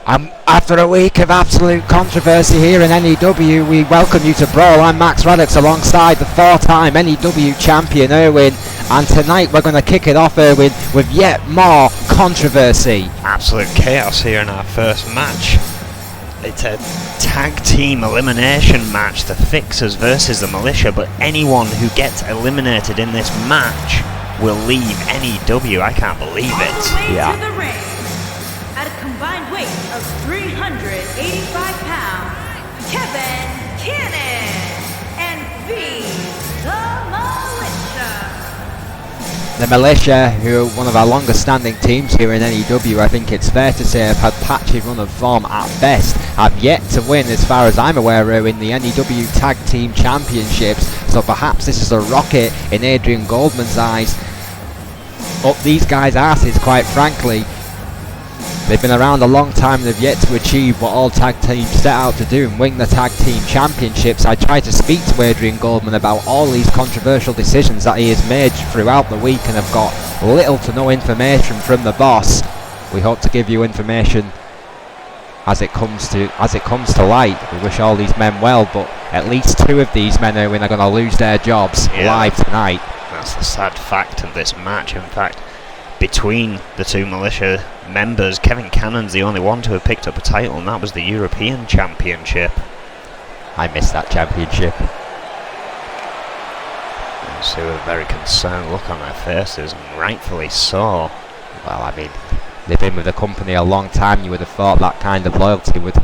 After a week of absolute controversy here in N.E.W, we welcome you to Brawl. I'm Max Radix alongside the four-time N.E.W champion Erwin, and tonight we're going to kick it off, Erwin, with yet more controversy. Absolute chaos here in our first match. It's a tag team elimination match, the Fixers versus the Militia, but anyone who gets eliminated in this match will leave N.E.W. I can't believe it. Yeah. To the ring. At a combined weight of 385 pounds, Kevin Cannon and The Militia, who are one of our longest standing teams here in N.E.W, I think it's fair to say have had patchy run of form at best, have yet to win, as far as I'm aware, in the N.E.W Tag Team Championships, so perhaps this is a rocket in Adrian Goldman's eyes. Up these guys' asses, quite frankly. They've been around a long time and they've yet to achieve what all tag teams set out to do and win the tag team championships. I tried to speak to Adrian Goldman about all these controversial decisions that he has made throughout the week and have got little to no information from the boss. We hope to give you information as it comes to light. We wish all these men well, but at least two of these men are going to lose their jobs live tonight. That's the sad fact of this match. In fact, between the two Militia members, Kevin Cannon's the only one to have picked up a title, and that was the European Championship. I missed that championship. You see a very concerned look on their faces, and rightfully so. Well, I mean, they've been with the company a long time. You would have thought that kind of loyalty would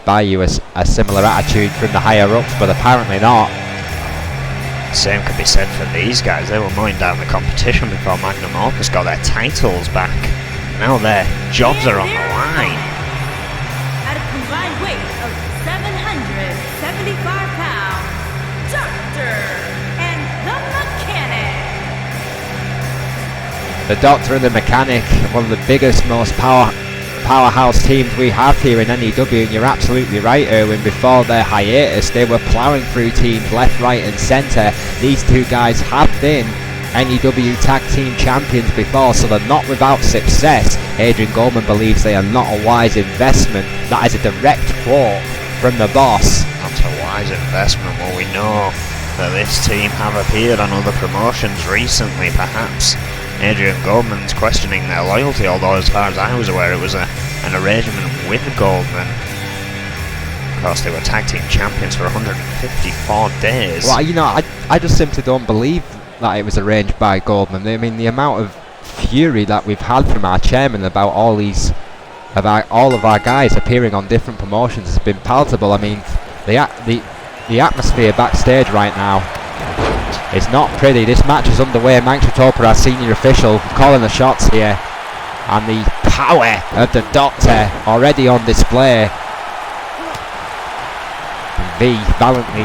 buy you a similar attitude from the higher ups, but apparently not. Same could be said for these guys. They were mowing down the competition before Magnum Opus got their titles back. Now their jobs are on the line. At a combined weight of 775 pounds, Doctor and the Mechanic. The Doctor and the Mechanic, one of the biggest, most powerhouse teams we have here in N.E.W, and you're absolutely right, Erwin. Before their hiatus, they were ploughing through teams left, right and centre. These two guys have been N.E.W Tag Team Champions before, so they're not without success. Adrian Goldman believes they are not a wise investment. That is a direct quote from the boss. Not a wise investment. Well, we know that this team have appeared on other promotions recently. Perhaps Adrian Goldman's questioning their loyalty, although as far as I was aware it was an arrangement with Goldman. Of course, they were tag team champions for 154 days. Well, you know, I just simply don't believe that it was arranged by Goldman. I mean, the amount of fury that we've had from our chairman about all of our guys appearing on different promotions has been palpable. I mean, the atmosphere backstage right now, it's not pretty. This match is underway. Manchitopa, our senior official, calling the shots here. And the power of the Doctor already on display. V valiantly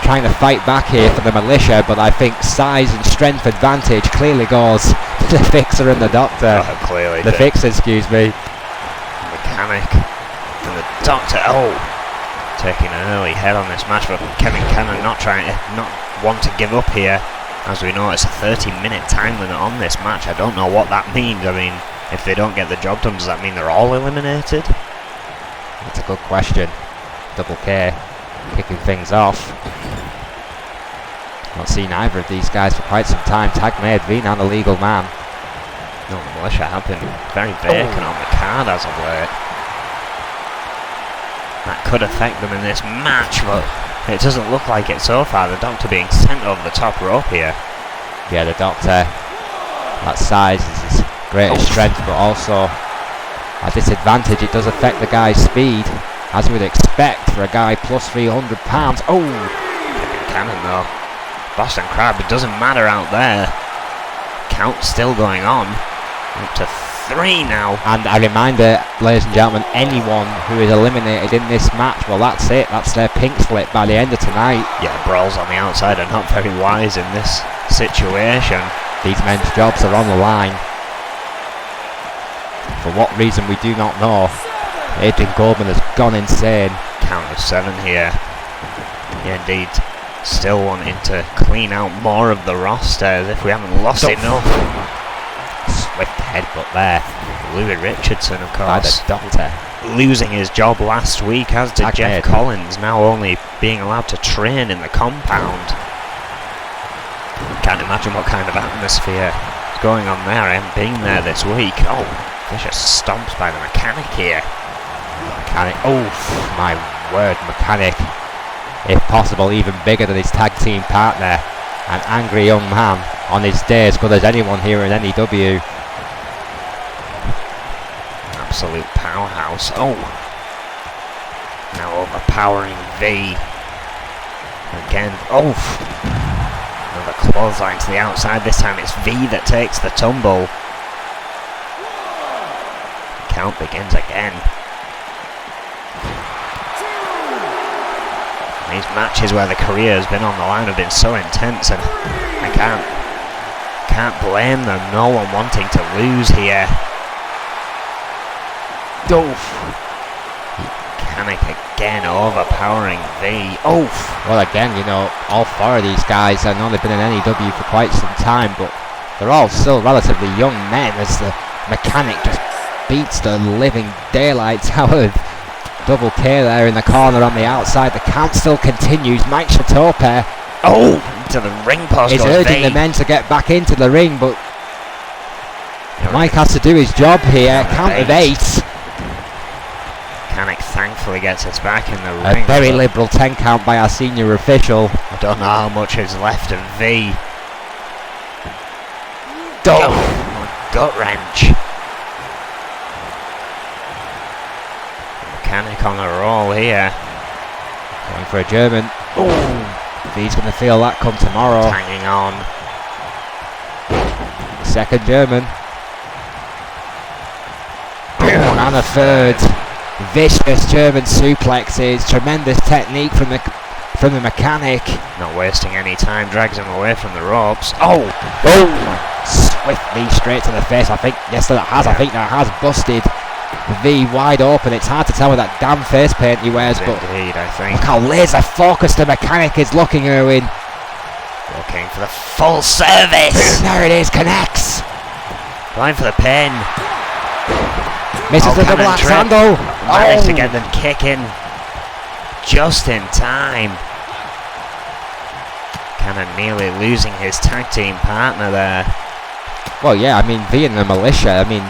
trying to fight back here for the Militia, but I think size and strength advantage clearly goes to the Fixer and the Doctor. Oh, clearly. The Fixer, excuse me. Mechanic and the Doctor. Taking an early head on this match, but Kevin Cannon not want to give up here. As we know, it's a 30-minute time limit on this match. I don't know what that means. I mean, if they don't get the job done, does that mean they're all eliminated? That's a good question. Double K kicking things off. Not seen either of these guys for quite some time. Tag made, V now the legal man. No, the Militia have been very vacant on the card as of late. That could affect them in this match, but it doesn't look like it so far. The Doctor being sent over the top rope here. Yeah, the Doctor, that size is his greatest strength, but also a disadvantage. It does affect the guy's speed, as you would expect for a guy plus 300 pounds. Oh! Kevin Cannon though. Boston Crab, it doesn't matter out there. Count still going on. Up to 3 now. And a reminder, ladies and gentlemen, anyone who is eliminated in this match, well, that's it. That's their pink slip by the end of tonight. Yeah, Brawls on the outside are not very wise in this situation. These men's jobs are on the line. For what reason we do not know. Adrian Goldman has gone insane. Count of 7 here. Yeah, indeed. Still wanting to clean out more of the roster as if we haven't lost enough. swift headbutt there. Louis Richardson, of By course, the Doctor. losing his job last week, as did Tag Jeff made. Collins, now only being allowed to train in the compound. Can't imagine what kind of atmosphere is going on there. I haven't been there this week. Oh, vicious stomps by the Mechanic here. Mechanic. Oh, my word, Mechanic. If possible, even bigger than his tag team partner. An angry young man on his day, as good as anyone here in N.E.W. Absolute powerhouse. Oh, now overpowering V. Again. Oh, another clothesline to the outside. This time it's V that takes the tumble. Count begins again. These matches where the career has been on the line have been so intense, and I can't blame them. No one wanting to lose here. Oof. Mechanic again, overpowering V. Oof. Well, again, you know, all four of these guys have only been in N.E.W. for quite some time, but they're all still relatively young men, as the Mechanic just beats the living daylights out of Double K there in the corner on the outside. The count still continues. Mike Chatope Into the ring post is goes urging V. the men to get back into the ring, but Mike has to do his job here. Count of 8. Mechanic thankfully gets us back in the A ring. very but liberal 10 count by our senior official. I don't know how much is left of V. Gut wrench. Mechanic on a roll here. Going for a German. He's going to feel that come tomorrow. Hanging on. Second German. And a third. Vicious German suplexes. Tremendous technique from the Mechanic. Not wasting any time. Drags him away from the ropes. Swiftly straight to the face. I think that has busted V wide open. It's hard to tell with that damn face paint he wears, but Indeed, I think. look how laser focused the Mechanic is looking, Erwin. Looking for the full service. There it is, connects. Going for the pin. Misses the double cannon axe trip. handle. Managed to get them kicking just in time. Cannon nearly losing his tag team partner there. Well, yeah, I mean, V and the Militia, I mean,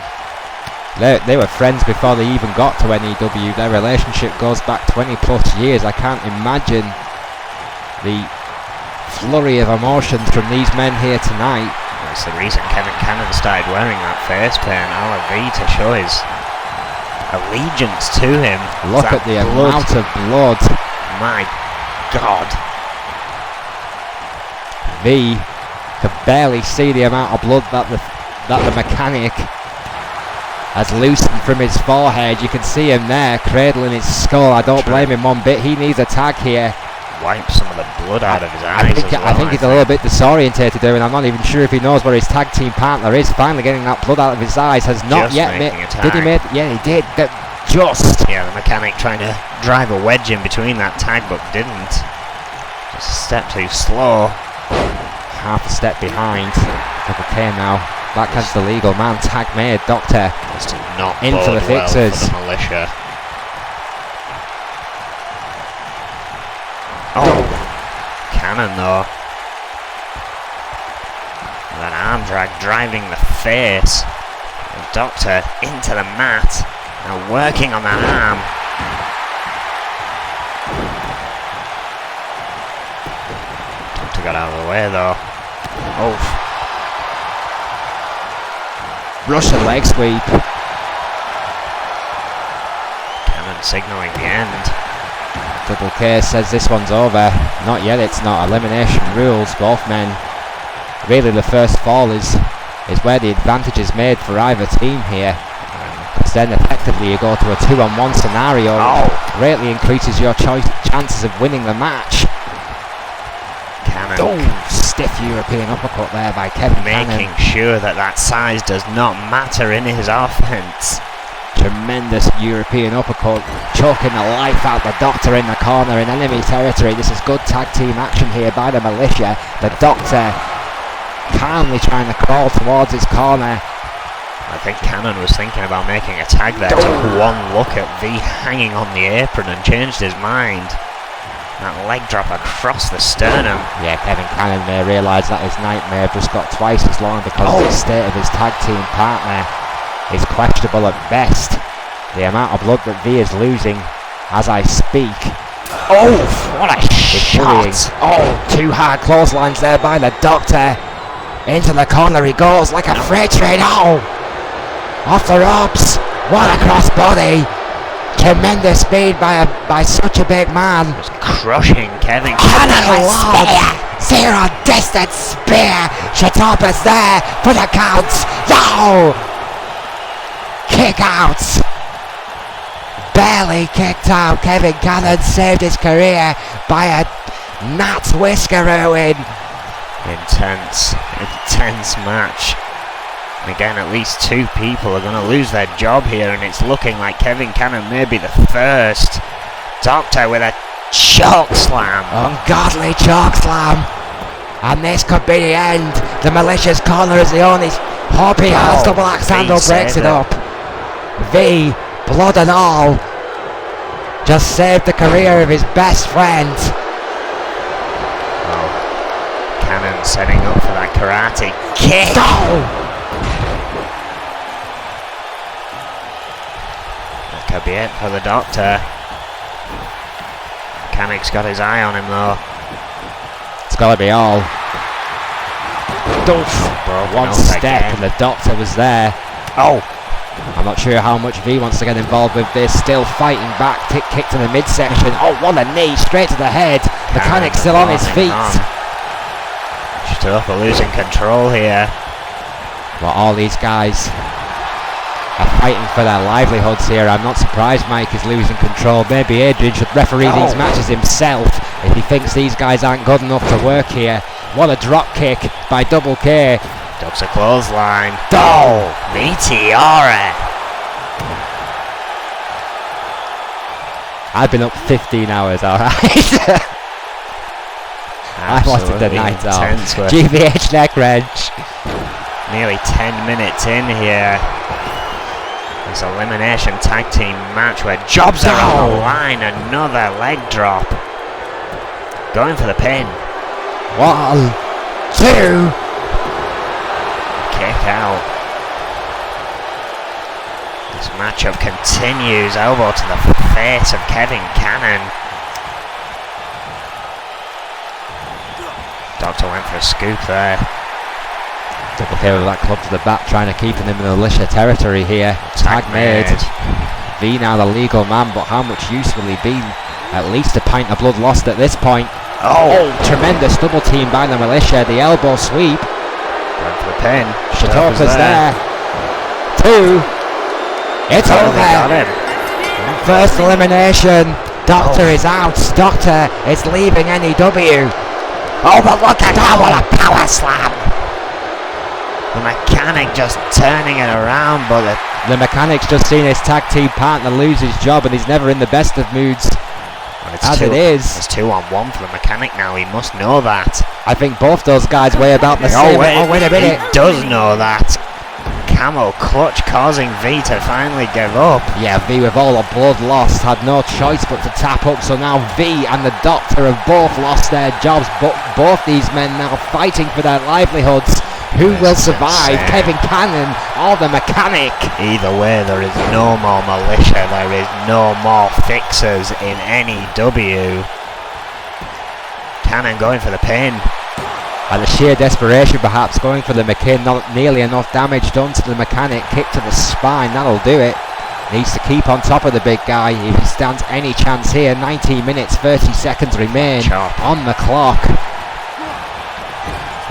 they were friends before they even got to N.E.W. Their relationship goes back 20 plus years. I can't imagine the flurry of emotions from these men here tonight. That's the reason Kevin Cannon started wearing that face paint, a la V, to show his allegiance to him. Look at the amount of blood. My God. V can barely see the amount of blood that the Mechanic has loosened from his forehead. You can see him there cradling his skull. I don't blame him one bit. He needs a tag here. Wipe some of the blood out of his eyes. I think he's a little bit disorientated there, and I'm not even sure if he knows where his tag team partner is. Finally getting that blood out of his eyes. Has not Just yet making made. a Did he tag. make? Yeah, he did. Just. Yeah, the Mechanic trying to drive a wedge in between that tag, but didn't. Just a step too slow. Half a step behind. Double K now. Back as the legal man. Tag made. Doctor This did not in for the bode well fixers. for the Militia. Oh, Cannon though. That arm drag driving the face. The Doctor into the mat. Now working on that arm. Doctor got out of the way though. Oh, Russian leg sweep. Cannon signalling the end. Double K says this one's over. Not yet, it's not. Elimination rules. Both men. Really the first fall is where the advantage is made for either team here. Because then effectively you go to a 2-on-1 scenario. Greatly increases your chances of winning the match. Cannon Stiff European uppercut there by Kevin making Cannon. sure that size does not matter in his offense. Tremendous European uppercut, choking the life out the Doctor in the corner in enemy territory. This is good tag team action here by the Militia. The Doctor calmly trying to crawl towards his corner. I think Cannon was thinking about making a tag there. Took one look at V hanging on the apron and changed his mind. That leg drop across the sternum. Yeah, Kevin Cannon may realise that his nightmare just got twice as long because the state of his tag team partner is questionable at best. The amount of blood that V is losing as I speak. Oh, what a shot! Oh, 2 hard clotheslines there by the Doctor. Into the corner he goes like a freight train. Oh! Off the ropes. What a crossbody. Tremendous speed by such a big man. Just crushing Kevin. Cannon spear. Zero distance spear. Shatopa's there for the counts. No! Kick out. Barely kicked out. Kevin Cannon saved his career by a Nat Whiskeroo in. Intense match. Again, at least 2 people are going to lose their job here, and it's looking like Kevin Cannon may be the first. Doctor with a choke slam. Ungodly choke slam. And this could be the end. The malicious corner is the only hope he has. Double axe handle breaks it up. V, blood and all, just saved the career of his best friend. Oh, Cannon setting up for that karate kick. That could be it for the Doctor. Mechanic's got his eye on him though. It's got to be all. One step again. and the Doctor was there. Oh! I'm not sure how much V wants to get involved with this. Still fighting back. Kick to the midsection. Oh, what a knee straight to the head. Mechanic still on his feet. Shatopa losing control here. Well, all these guys are fighting for their livelihoods here. I'm not surprised Mike is losing control. Maybe Adrian should referee these matches himself if he thinks these guys aren't good enough to work here. What a drop kick by Double K. Ducks a clothesline. Oh! Meteora! I've been up 15 hours, alright? I wanted the night off. GBH neck wrench. Nearly 10 minutes in here. This elimination tag team match where jobs are on the line. Another leg drop. Going for the pin. 1, 2. Kick out. This matchup continues. Elbow to the face of Kevin Cannon. Doctor went for a scoop there. Double K with that club to the back, trying to keep him in the militia territory here. Tag made. V now the legal man, but how much use will he be? At least a pint of blood lost at this point. Oh, tremendous double team by the militia. The elbow sweep. Going for the pin. Shatopa's there. 2. It's over. First elimination. Doctor is out. Doctor is leaving N.E.W. Oh, but look at that. What a power slam. The Mechanic just turning it around, but the Mechanic's just seen his tag team partner lose his job, and he's never in the best of moods. As it is. It's 2-on-1 for the Mechanic now, he must know that. I think both those guys weigh about the same. Oh, wait a minute. He does know that. Camel clutch causing V to finally give up. Yeah, V with all the blood lost had no choice but to tap up, so now V and the Doctor have both lost their jobs, but both these men now fighting for their livelihoods. Who will survive? Kevin Cannon or the Mechanic? Either way, there is no more militia, there is no more fixers in N.E.W. Cannon going for the pin. And the sheer desperation perhaps going for the McKinn. Not nearly enough damage done to the Mechanic. Kick to the spine, that'll do it. Needs to keep on top of the big guy if he stands any chance here. 19 minutes 30 seconds remain on the clock.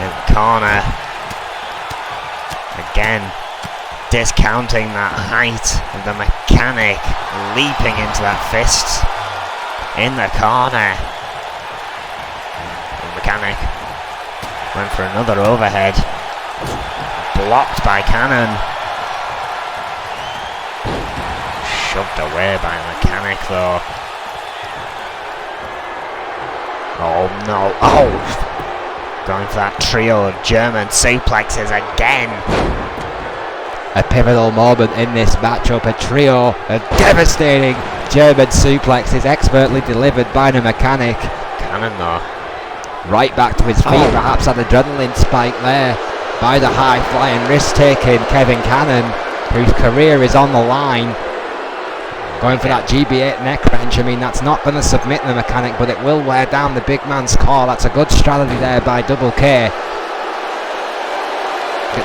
In the corner. Again, discounting that height of the Mechanic, leaping into that fist in the corner. The Mechanic went for another overhead, blocked by Cannon. Shoved away by Mechanic though. Oh no, oh! Going for that trio of German suplexes again. a pivotal moment in this matchup. A trio of devastating German suplexes expertly delivered by the mechanic. Cannon though. Right back to his feet, perhaps an adrenaline spike there by the high-flying, risk-taking Kevin Cannon, whose career is on the line. Going for that GB8 neck wrench. I mean, that's not going to submit the mechanic, but it will wear down the big man's core. That's a good strategy there by Double K.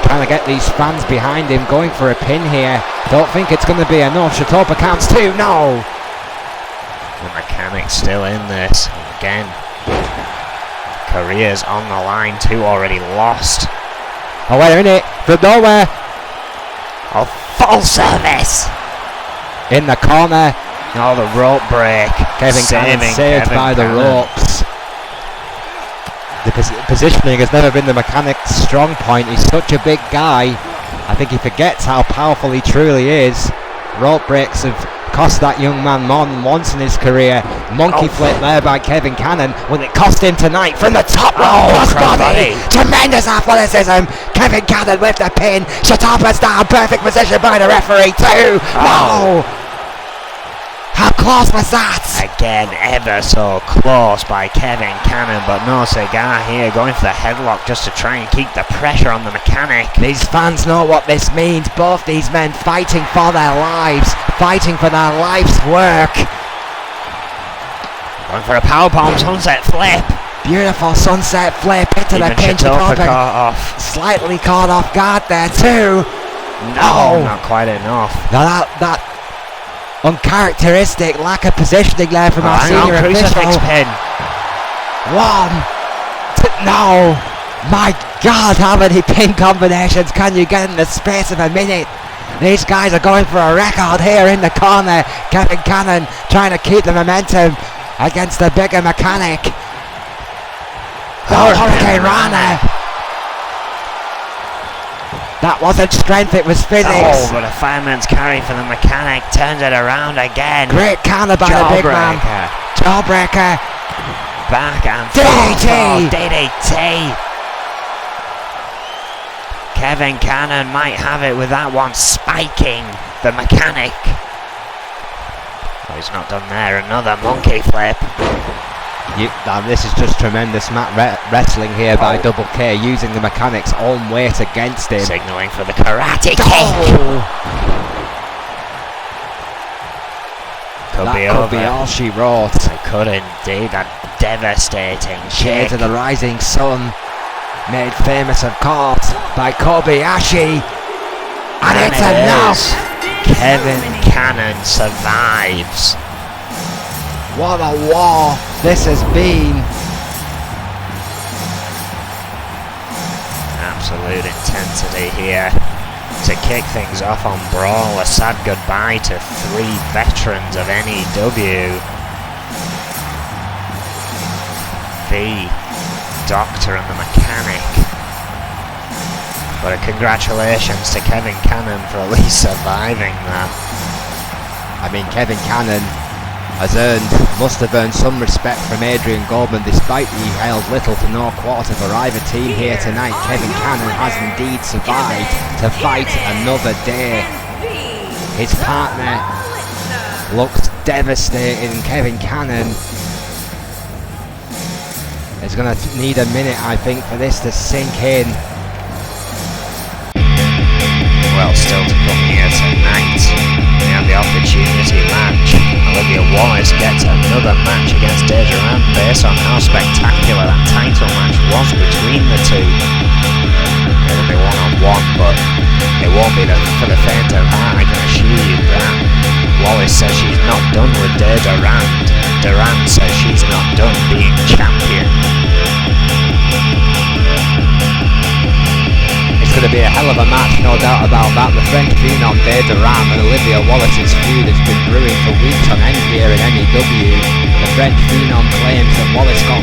Trying to get these fans behind him, going for a pin here. Don't think it's going to be enough. Shatopa counts 2. No! The mechanic's still in this. Again, careers on the line. 2 already lost. Oh, wait a minute. From nowhere. Oh, full service. In the corner. Oh, the rope break. Kevin Cannon saved Kevin by the Cannon. ropes. The positioning has never been the mechanic's strong point. He's such a big guy. I think he forgets how powerful he truly is. Rope breaks have cost that young man more than once in his career. Monkey flip there by Kevin Cannon. Will it cost him tonight from the top rope? Crossbody. Tremendous athleticism. Kevin Cannon with the pin. Shatopa's down. Perfect position by the referee too. No! How close was that? Again, ever so close by Kevin Cannon, but no cigar here, going for the headlock just to try and keep the pressure on the mechanic. These fans know what this means. Both these men fighting for their lives, fighting for their life's work. Going for a powerbomb sunset flip. Beautiful sunset flip into the pinch. Caught off. Slightly caught off guard there too. No, not quite enough. Now that uncharacteristic lack of positioning there from our senior crucifix official. pin. 1, 2, no! My God, how many pin combinations can you get in the space of a minute? These guys are going for a record here in the corner. Kevin Cannon trying to keep the momentum against the bigger mechanic. Hurricane Rana. That wasn't strength, it was physics. Oh, but a fireman's carry for the mechanic turns it around again. Great counter by the big man. Jawbreaker. Back and DDT. DDT. Kevin Cannon might have it with that one, spiking the mechanic. Oh, he's not done there. Another monkey flip. This is just tremendous mat wrestling here by Double K, using the mechanic's own weight against him. Signalling for the karate kick. Could be all she wrote. It could indeed. A devastating Shades kick. of the rising sun, made famous of course by Kobayashi. And it's enough! Kevin Cannon survives. What a war this has been. Absolute intensity here. To kick things off on Brawl, a sad goodbye to 3 veterans of N.E.W. The Doctor and the Mechanic. But a congratulations to Kevin Cannon for at least surviving that. I mean, Kevin Cannon must have earned some respect from Adrian Goldman, despite he held little to no quarter for either team here tonight. Kevin Cannon has indeed survived to fight another day. His partner looks devastated, and Kevin Cannon is going to need a minute, I think, for this to sink in. Well, still to come here tonight, we have the opportunity match. Olivia Wallace gets another match against Deja Ram based on how spectacular that title match was between the two. It will be one-on-one, but it won't be for the faint of heart, I can assure you that. Wallace says she's not done with Deja Ram. Durant says she's not done being champion. It's going to be a hell of a match, no doubt about that. The French phenom Deja Ram and Olivia Wallace's feud has been brewing for weeks on end here in N.E.W. The French phenom claims that Wallace got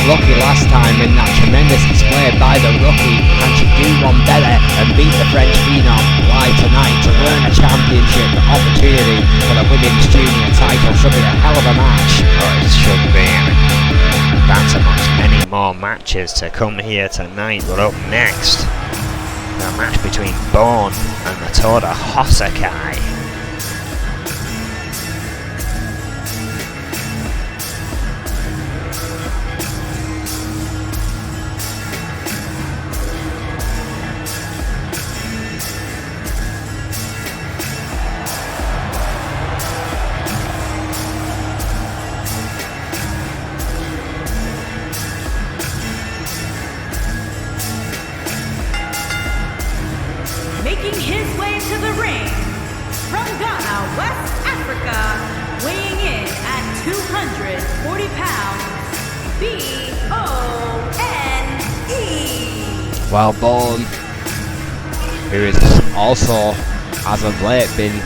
lucky last time in that tremendous display by the rookie, and should do one better and beat the French phenom live tonight to earn a championship opportunity for the women's junior title. Should be a hell of a match. Oh, it should be. That's amongst many more matches to come here tonight. But up next, The match between Brawl and Matoda Hosakai. Making his way to the ring, from Ghana, West Africa, weighing in at 240 pounds, B-O-N-E. Well, Brawl, who is also, as of late, been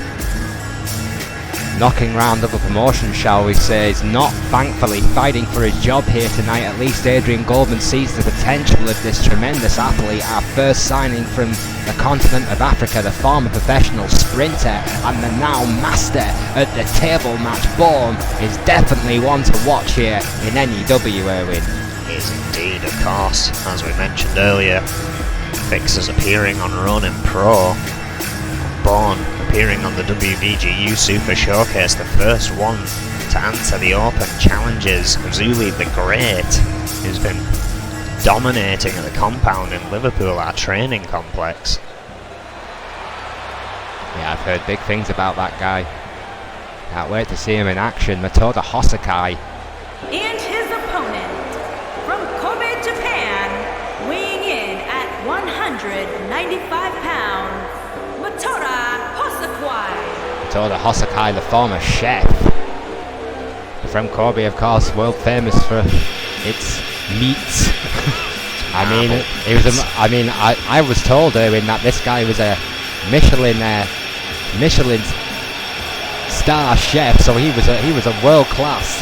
knocking round other promotions, shall we say, is not thankfully fighting for his job here tonight. At least Adrian Goldman sees the potential of this tremendous athlete. Our first signing from the continent of Africa, the former professional sprinter and the now master at the table match. Brawl is definitely one to watch here in N.E.W, Erwin. Is indeed, of course, as we mentioned earlier. Fixers appearing on Run and Pro. Brawl appearing on the WVGU Super Showcase, the first one to answer the open challenges of Zuli the Great, who's been dominating at the compound in Liverpool, our training complex. Yeah, I've heard big things about that guy. Can't wait to see him in action. Matoda Hosakai. And his opponent, from Kobe, Japan, weighing in at 195 pounds, Matoda Hosakai. Matoda Hosakai, the former chef. From Kobe, of course, world famous for its meats. I was told, Erwin, that this guy was a Michelin star chef, so he was a world class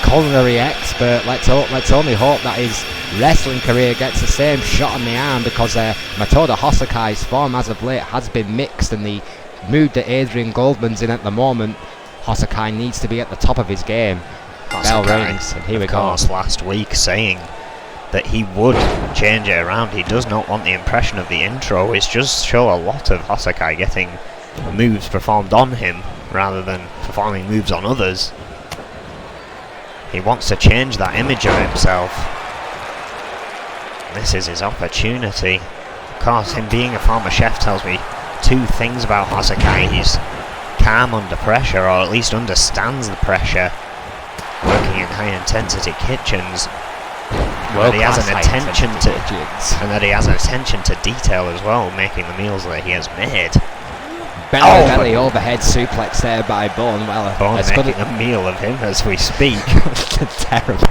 culinary expert. Let's only hope that his wrestling career gets the same shot in the arm, because Matoda Hosakai's form as of late has been mixed, and the mood that Adrian Goldman's in at the moment, Hosakai needs to be at the top of his game. Bell rings, and here we go. Last week saying that he would change it around. He does not want the impression of the intro, which does show a lot of Hosakai getting moves performed on him rather than performing moves on others. He wants to change that image of himself. This is his opportunity. Of course, him being a former chef tells me two things about Hosakai. He's calm under pressure, or at least understands the pressure, working in high intensity kitchens. That he has an attention to detail as well, making the meals that he has made. Belly overhead suplex there by Brawl. Well, Brawl making a meal of him as we speak. Terrible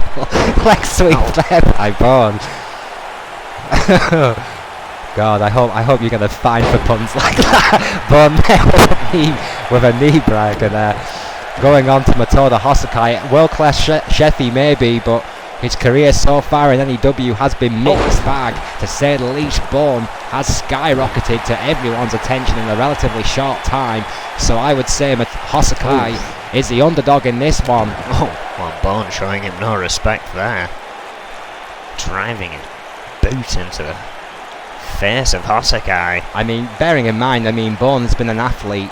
leg sweep there by Brawl. God, I hope you're gonna fine for puns like that. Brawl with a knee break, and going on to Matoda Hosakai, world class chef he may be, but his career so far in N.E.W has been mixed bag, to say the least. Brawl has skyrocketed to everyone's attention in a relatively short time, so I would say Hosakai is the underdog in this one. Well, Brawl showing him no respect there. Driving his boot into the face of Hosakai. I mean, bearing in mind, Brawl has been an athlete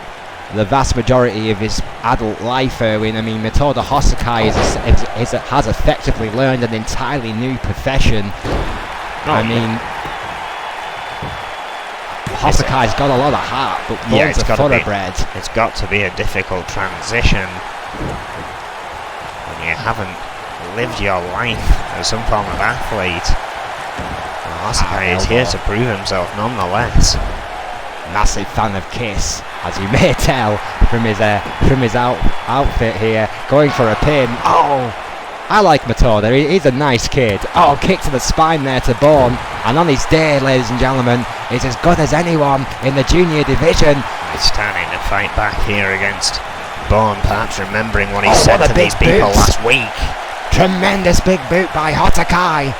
the vast majority of his adult life, Erwin. Matoda Hosakai has effectively learned an entirely new profession. Hosakai's got a lot of heart, but Brawl's a thoroughbred. It's got to be a difficult transition when you haven't lived your life as some form of athlete. Hosakai is here to prove himself nonetheless. Massive fan of Kiss, as you may tell from his outfit here, going for a pin. I like Matoda, he's a nice kid. Kick to the spine there to Brawl, and on his day, ladies and gentlemen, he's as good as anyone in the junior division. He's standing to fight back here against Brawl, perhaps remembering what he said to these people last week. Tremendous big boot by Hosakai.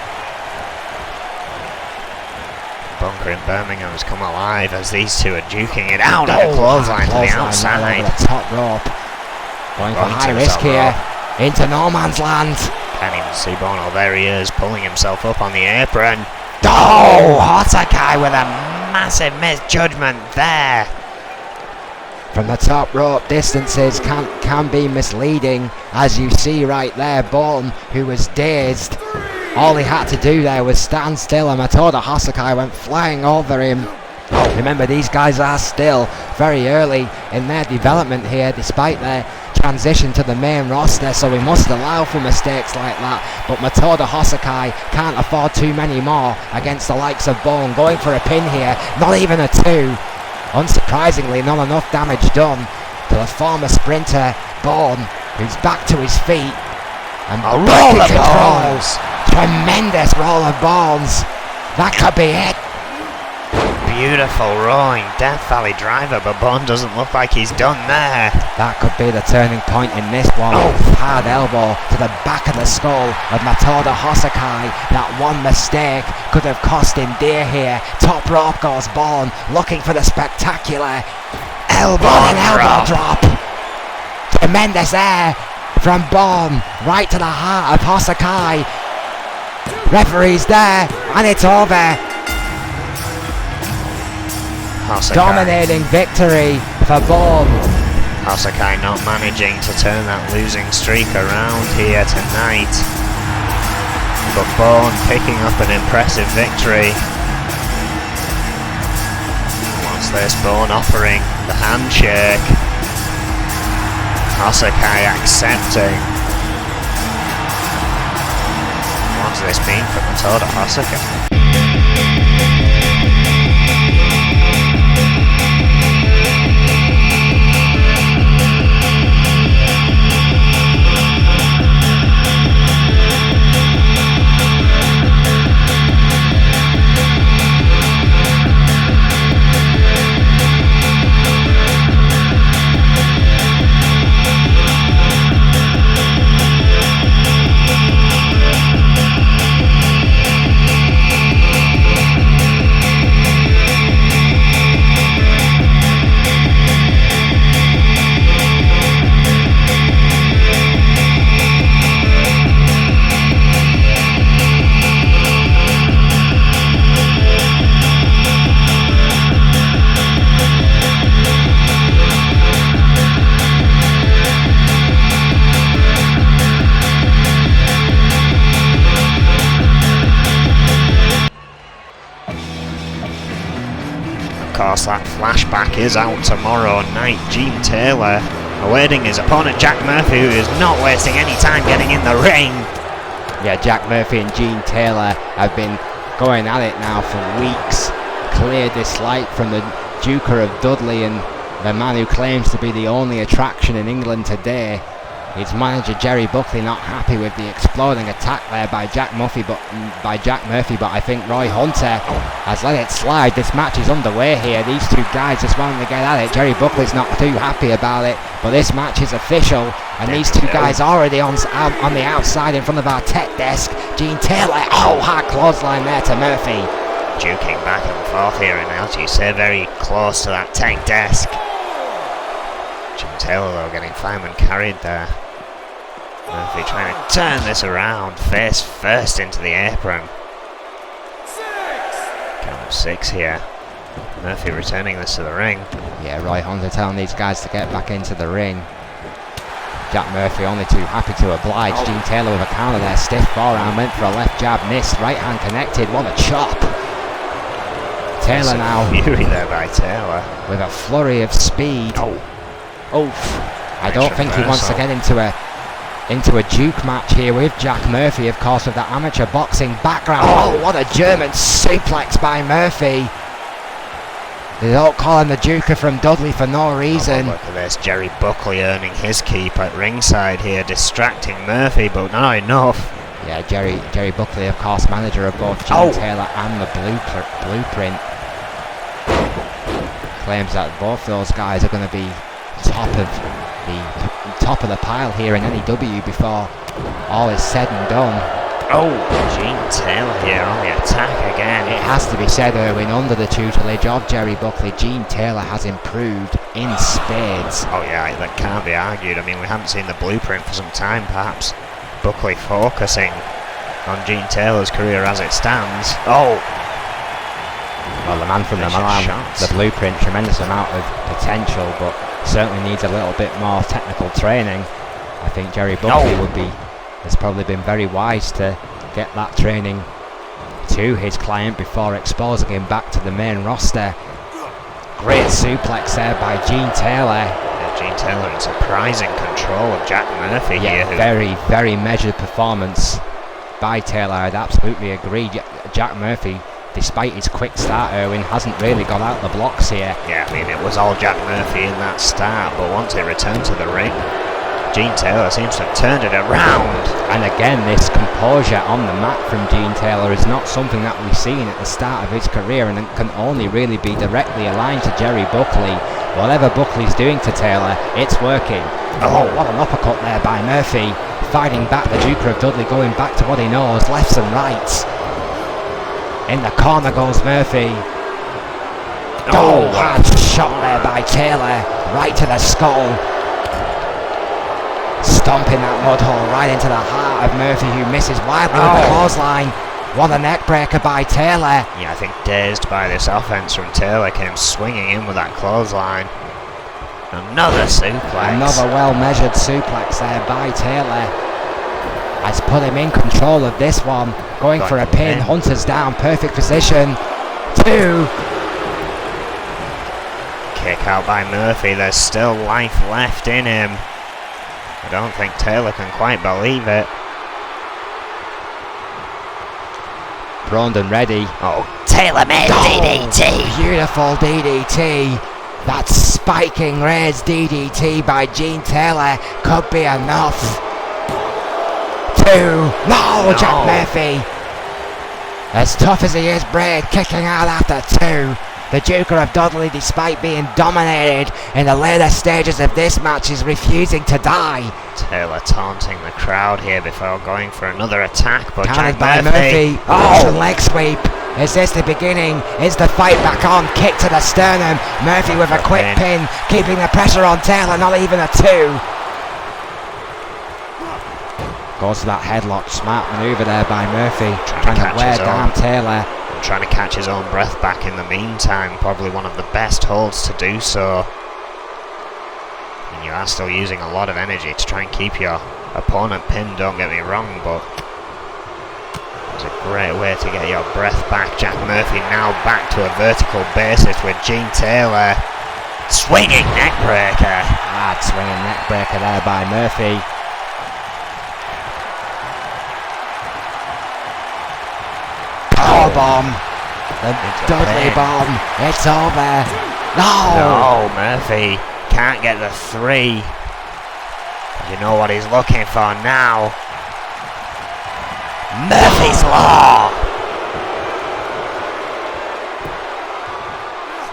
Bunker in Birmingham has come alive as these two are duking it out at a clothesline to the outside. The top rope. Going for high risk here. Into no man's land. Can't even see Bono. There he is, pulling himself up on the apron. Hosakai with a massive misjudgment there. From the top rope, distances can be misleading, as you see right there. Bolton, who was dazed, all he had to do there was stand still, and Matoda Hosakai went flying over him. Remember, these guys are still very early in their development here, despite their transition to the main roster, so we must allow for mistakes like that. But Matoda Hosakai can't afford too many more against the likes of Bone. Going for a pin here, not even a 2. Unsurprisingly, not enough damage done to the former sprinter Bone, who's back to his feet. And a roll of balls! Tremendous roll of balls. That could be it. Beautiful roaring Death Valley driver, but Bone doesn't look like he's done there. That could be the turning point in this one. Hard elbow to the back of the skull of Matoda Hosakai. That one mistake could have cost him dear here. Top rope goes Bone, looking for the spectacular elbow drop. Tremendous air from Bone, right to the heart of Hosakai. Referee's there, and it's over. Hosakai. Dominating victory for Bone. Hosakai not managing to turn that losing streak around here tonight. But Bone picking up an impressive victory. What's this? Bone offering the handshake. Hosakai accepting. What does this mean for Matoda Hosakai? Of course, that flashback is out tomorrow night. Gene Taylor awaiting his opponent Jack Murphy, who is not wasting any time getting in the ring. Yeah, Jack Murphy and Gene Taylor have been going at it now for weeks. Clear dislike from the Duker of Dudley, and the man who claims to be the only attraction in England today. His manager Jerry Buckley not happy with the exploding attack there by Jack Murphy, but I think Roy Hunter has let it slide. This match is underway here. These two guys just wanting to get at it. Jerry Buckley's not too happy about it, but this match is official, and these two guys already on the outside in front of our tech desk. Gene Taylor, hard clothesline there to Murphy. Duking back and forth here, and as you say, very close to that tech desk. Gene Taylor though getting fireman carried there. Murphy trying to turn this around, face first into the apron. Count of 6 here. Murphy returning this to the ring. Yeah, Roy Hunter telling these guys to get back into the ring. Jack Murphy only too happy to oblige. Gene Taylor with a counter there, stiff forearm, went for a left jab, missed, right hand connected, what a chop. Taylor now fury there by Taylor with a flurry of speed. I don't think he wants to get into a Duke match here with Jack Murphy, of course, with the amateur boxing background. What a German suplex by Murphy. They don't call him the Duker from Dudley for no reason. Look at this, Jerry Buckley earning his keep at ringside here, distracting Murphy, but not enough. Yeah, Jerry Buckley, of course, manager of both Gene Taylor and the Blueprint. Claims that both those guys are going to be top of the pile here in N.E.W. before all is said and done. Gene Taylor here on the attack again. It has to be said, Erwin, under the tutelage of Jerry Buckley, Gene Taylor has improved in spades. That can't be argued. I mean, we haven't seen the Blueprint for some time, perhaps. Buckley focusing on Gene Taylor's career as it stands. Well, the man from the Milan, the blueprint, tremendous amount of potential, but certainly needs a little bit more technical training. I think Jerry Buckley has probably been very wise to get that training to his client before exposing him back to the main roster. Great suplex there by Gene Taylor. Yeah, Gene Taylor in surprising control of Jack Murphy here. Very, very measured performance by Taylor. I'd absolutely agree. Jack Murphy, despite his quick start, Erwin, hasn't really got out the blocks here. Yeah, I mean, it was all Jack Murphy in that start, but once he returned to the ring, Gene Taylor seems to have turned it around. And again, this composure on the mat from Gene Taylor is not something that we've seen at the start of his career, and it can only really be directly aligned to Jerry Buckley. Whatever Buckley's doing to Taylor, it's working. Oh, what an uppercut there by Murphy. Fighting back the Duke of Dudley, going back to what he knows, lefts and rights. In the corner goes Murphy. Hard shot there by Taylor, right to the skull. Stomping that mud hole right into the heart of Murphy, who misses wildly with the clothesline. What a neck breaker by Taylor. Yeah, I think dazed by this offense from Taylor, came swinging in with that clothesline. Another suplex. Another well-measured suplex there by Taylor. Has put him in control of this one. Going for a pin. Hunter's down. Perfect position. 2. Kick out by Murphy. There's still life left in him. I don't think Taylor can quite believe it. Brandon ready. Oh, Taylor made DDT. Beautiful DDT. That spiking raised DDT by Gene Taylor could be enough. 2. No, Jack Murphy. As tough as he is, Braid kicking out after 2. The Duke of Dudley, despite being dominated in the later stages of this match, is refusing to die. Taylor taunting the crowd here before going for another attack, but countered Jack by Murphy. Leg sweep. Is this the beginning? Is the fight back on? Kick to the sternum. Murphy with a quick pin, keeping the pressure on Taylor, not even a 2. Goes to that headlock, smart manoeuvre there by Murphy, trying to wear down Taylor. Trying to catch his own breath back in the meantime. Probably one of the best holds to do so. And you are still using a lot of energy to try and keep your opponent pinned, don't get me wrong, but it's a great way to get your breath back. Jack Murphy now back to a vertical basis with Gene Taylor. Swinging neckbreaker. Hard swinging neckbreaker there by Murphy. Power bomb. The Dudley bomb. It's over. No, Murphy can't get the 3. You know what he's looking for now. Murphy's Law.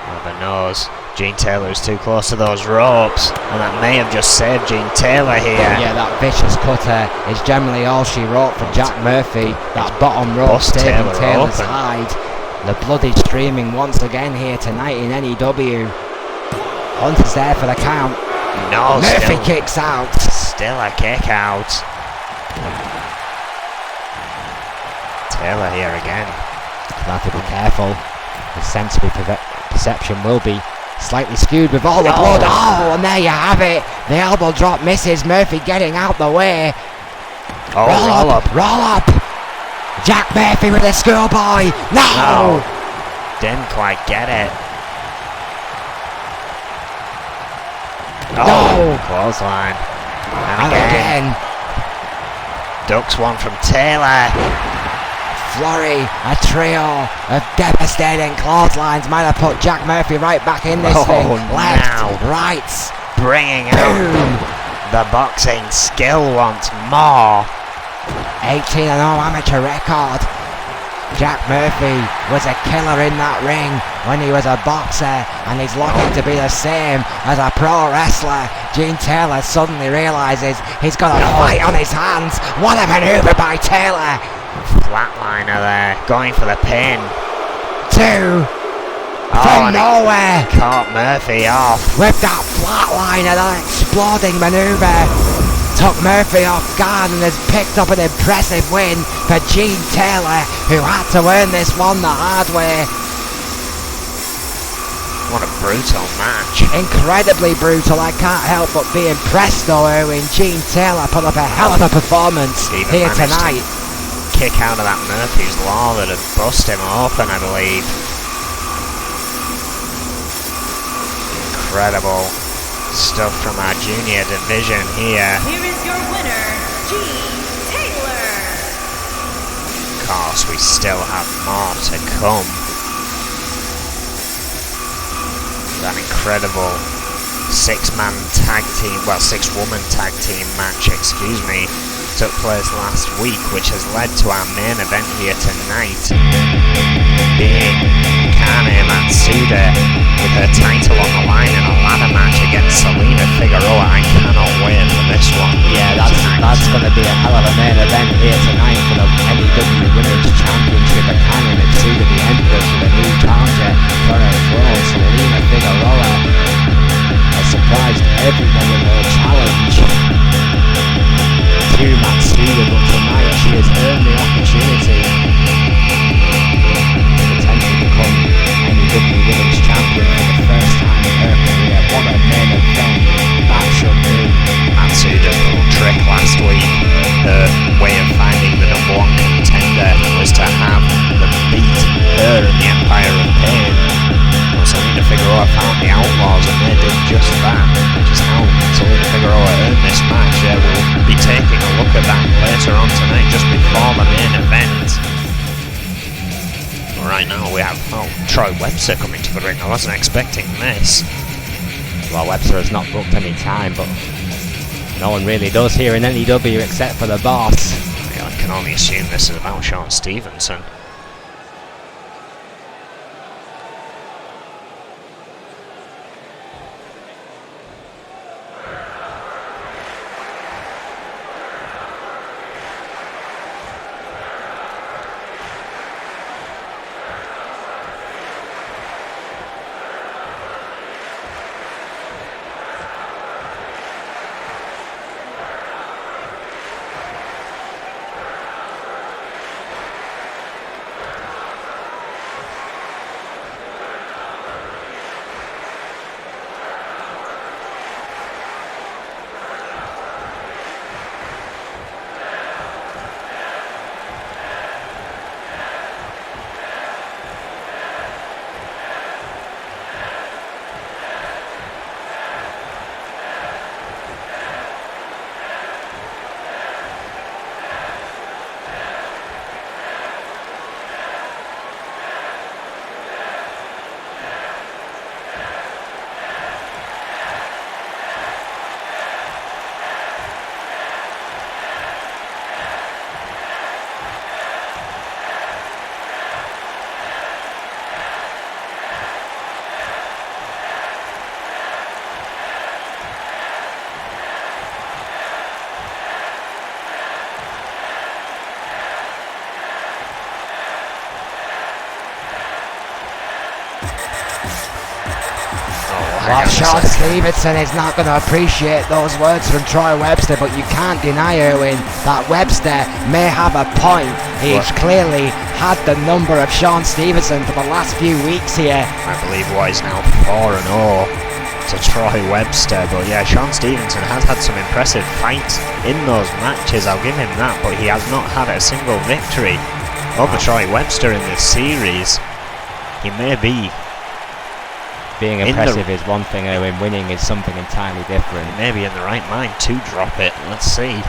Never knows. Gene Taylor's too close to those ropes, and that may have just saved Gene Taylor here. Yeah, that vicious cutter is generally all she wrote for Jack Murphy. That bottom rope staving Taylor's hide. The blood is streaming once again here tonight in N.E.W. Hunter's there for the count. No, Murphy kicks out. Still a kick out. Taylor here again. Have to be careful. His sensory perception will be slightly skewed with all the blood. Oh, and there you have it. The elbow drop misses. Murphy getting out the way. Oh, roll up. Roll up. Jack Murphy with a schoolboy. No. Didn't quite get it. No. Clothesline. And again. Ducks one from Taylor. Flurry, a trio of devastating clotheslines might have put Jack Murphy right back in this thing. Left, right, bringing out the boxing skill once more. 18-0 amateur record. Jack Murphy was a killer in that ring when he was a boxer, and he's looking to be the same as a pro wrestler. Gene Taylor suddenly realises he's got a fight on his hands. What a manoeuvre by Taylor. Flatliner there, going for the pin. 2 from nowhere. Caught Murphy off. With that flatliner, that exploding manoeuvre took Murphy off guard and has picked up an impressive win for Gene Taylor, who had to earn this one the hard way. What a brutal match. Incredibly brutal. I can't help but be impressed though, Erwin. Gene Taylor put up a hell of a performance here tonight. Kick out of that Murphy's Law that had bust him open, I believe. Incredible stuff from our junior division here. Here is your winner, Gene Taylor. Of course, we still have more to come. That incredible six-woman tag team match, excuse me, took place last week, which has led to our main event here tonight, being Kane Matsuda with her title on the line in a ladder match against Selena Figueroa. I cannot wait for this one. Yeah, that's going to be a hell of a main event here tonight for the N.E.W. Women's Championship. Kane Matsuda, the Empress, with a new challenger for her throne. Selena Figueroa has surprised everyone with her challenge to Matsuda, but tonight she has earned the opportunity to potentially become N.E.W. Women's Champion for the first time in her career. What a main event that should be. Matsuda's little trick last week, her way of finding the #1 contender was to have them beat her in the Empire of Pain. Well, Selena Figueroa found the Outlaws and they did just that, which is how Selena Figueroa earned this match. We'll be taking a look at that later on tonight, just before the main event. Right now we have Troy Webster coming to the ring. I wasn't expecting this. Well, Webster has not booked any time, but no one really does here in N.E.W. except for the boss. Yeah, I can only assume this is about Sean Stevenson. Well, Sean Stevenson is not going to appreciate those words from Troy Webster, but you can't deny, Erwin, that Webster may have a point. He's clearly had the number of Sean Stevenson for the last few weeks here. I believe he's now 4-0 to Troy Webster, but yeah, Sean Stevenson has had some impressive fights in those matches, I'll give him that, but he has not had a single victory over Troy Webster in this series. He may be being impressive is one thing, Erwin. Winning is something entirely different. Maybe in the right mind to drop it. Let's see.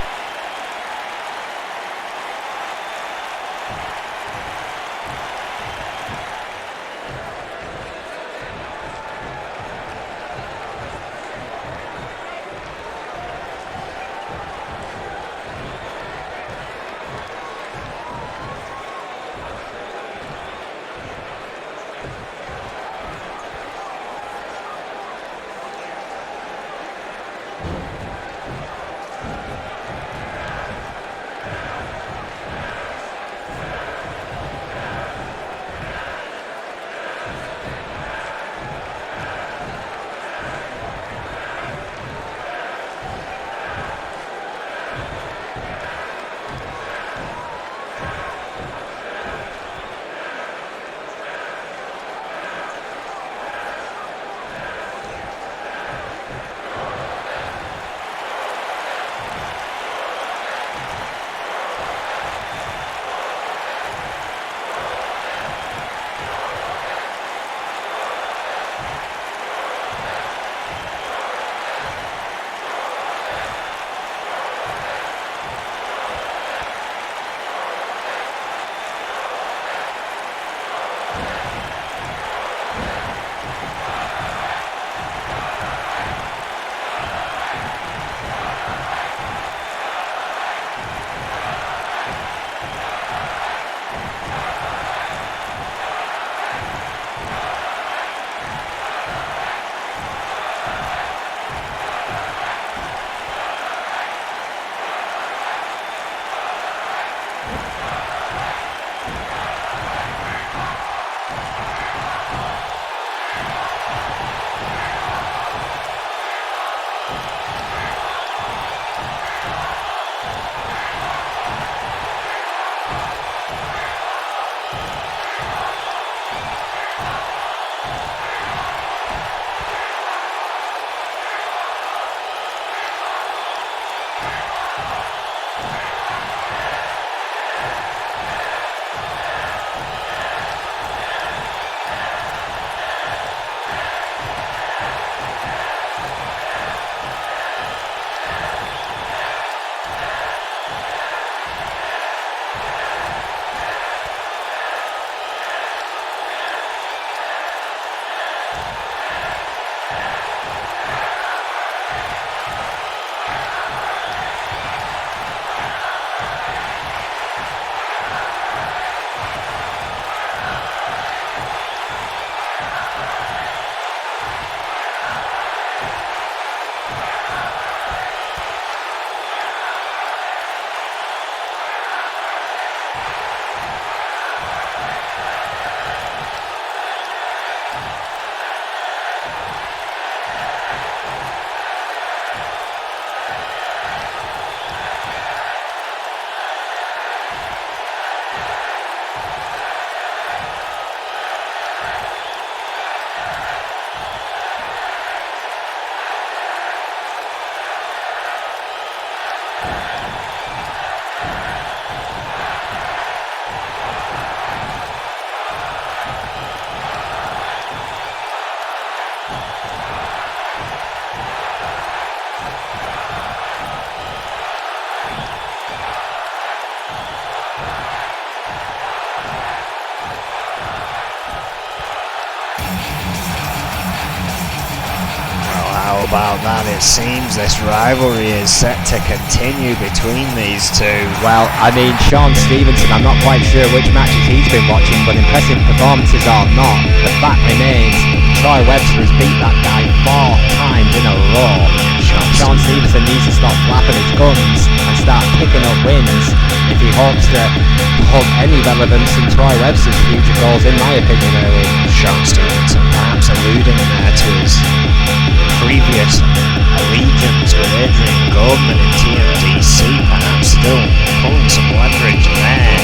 about that. It seems this rivalry is set to continue between these two. Well, I mean, Sean Stevenson, I'm not quite sure which matches he's been watching, but impressive performances or not, the fact remains Troy Webster has beat that guy 4 times in a row. Sean Stevenson needs to stop flapping his guns and start picking up wins if he hopes to hold any relevance in Troy Webster's future goals, in my opinion, early. Sean Stevenson perhaps alluding there to his previous allegiance with Adrian Goldman in TMDC, perhaps still pulling some leverage there.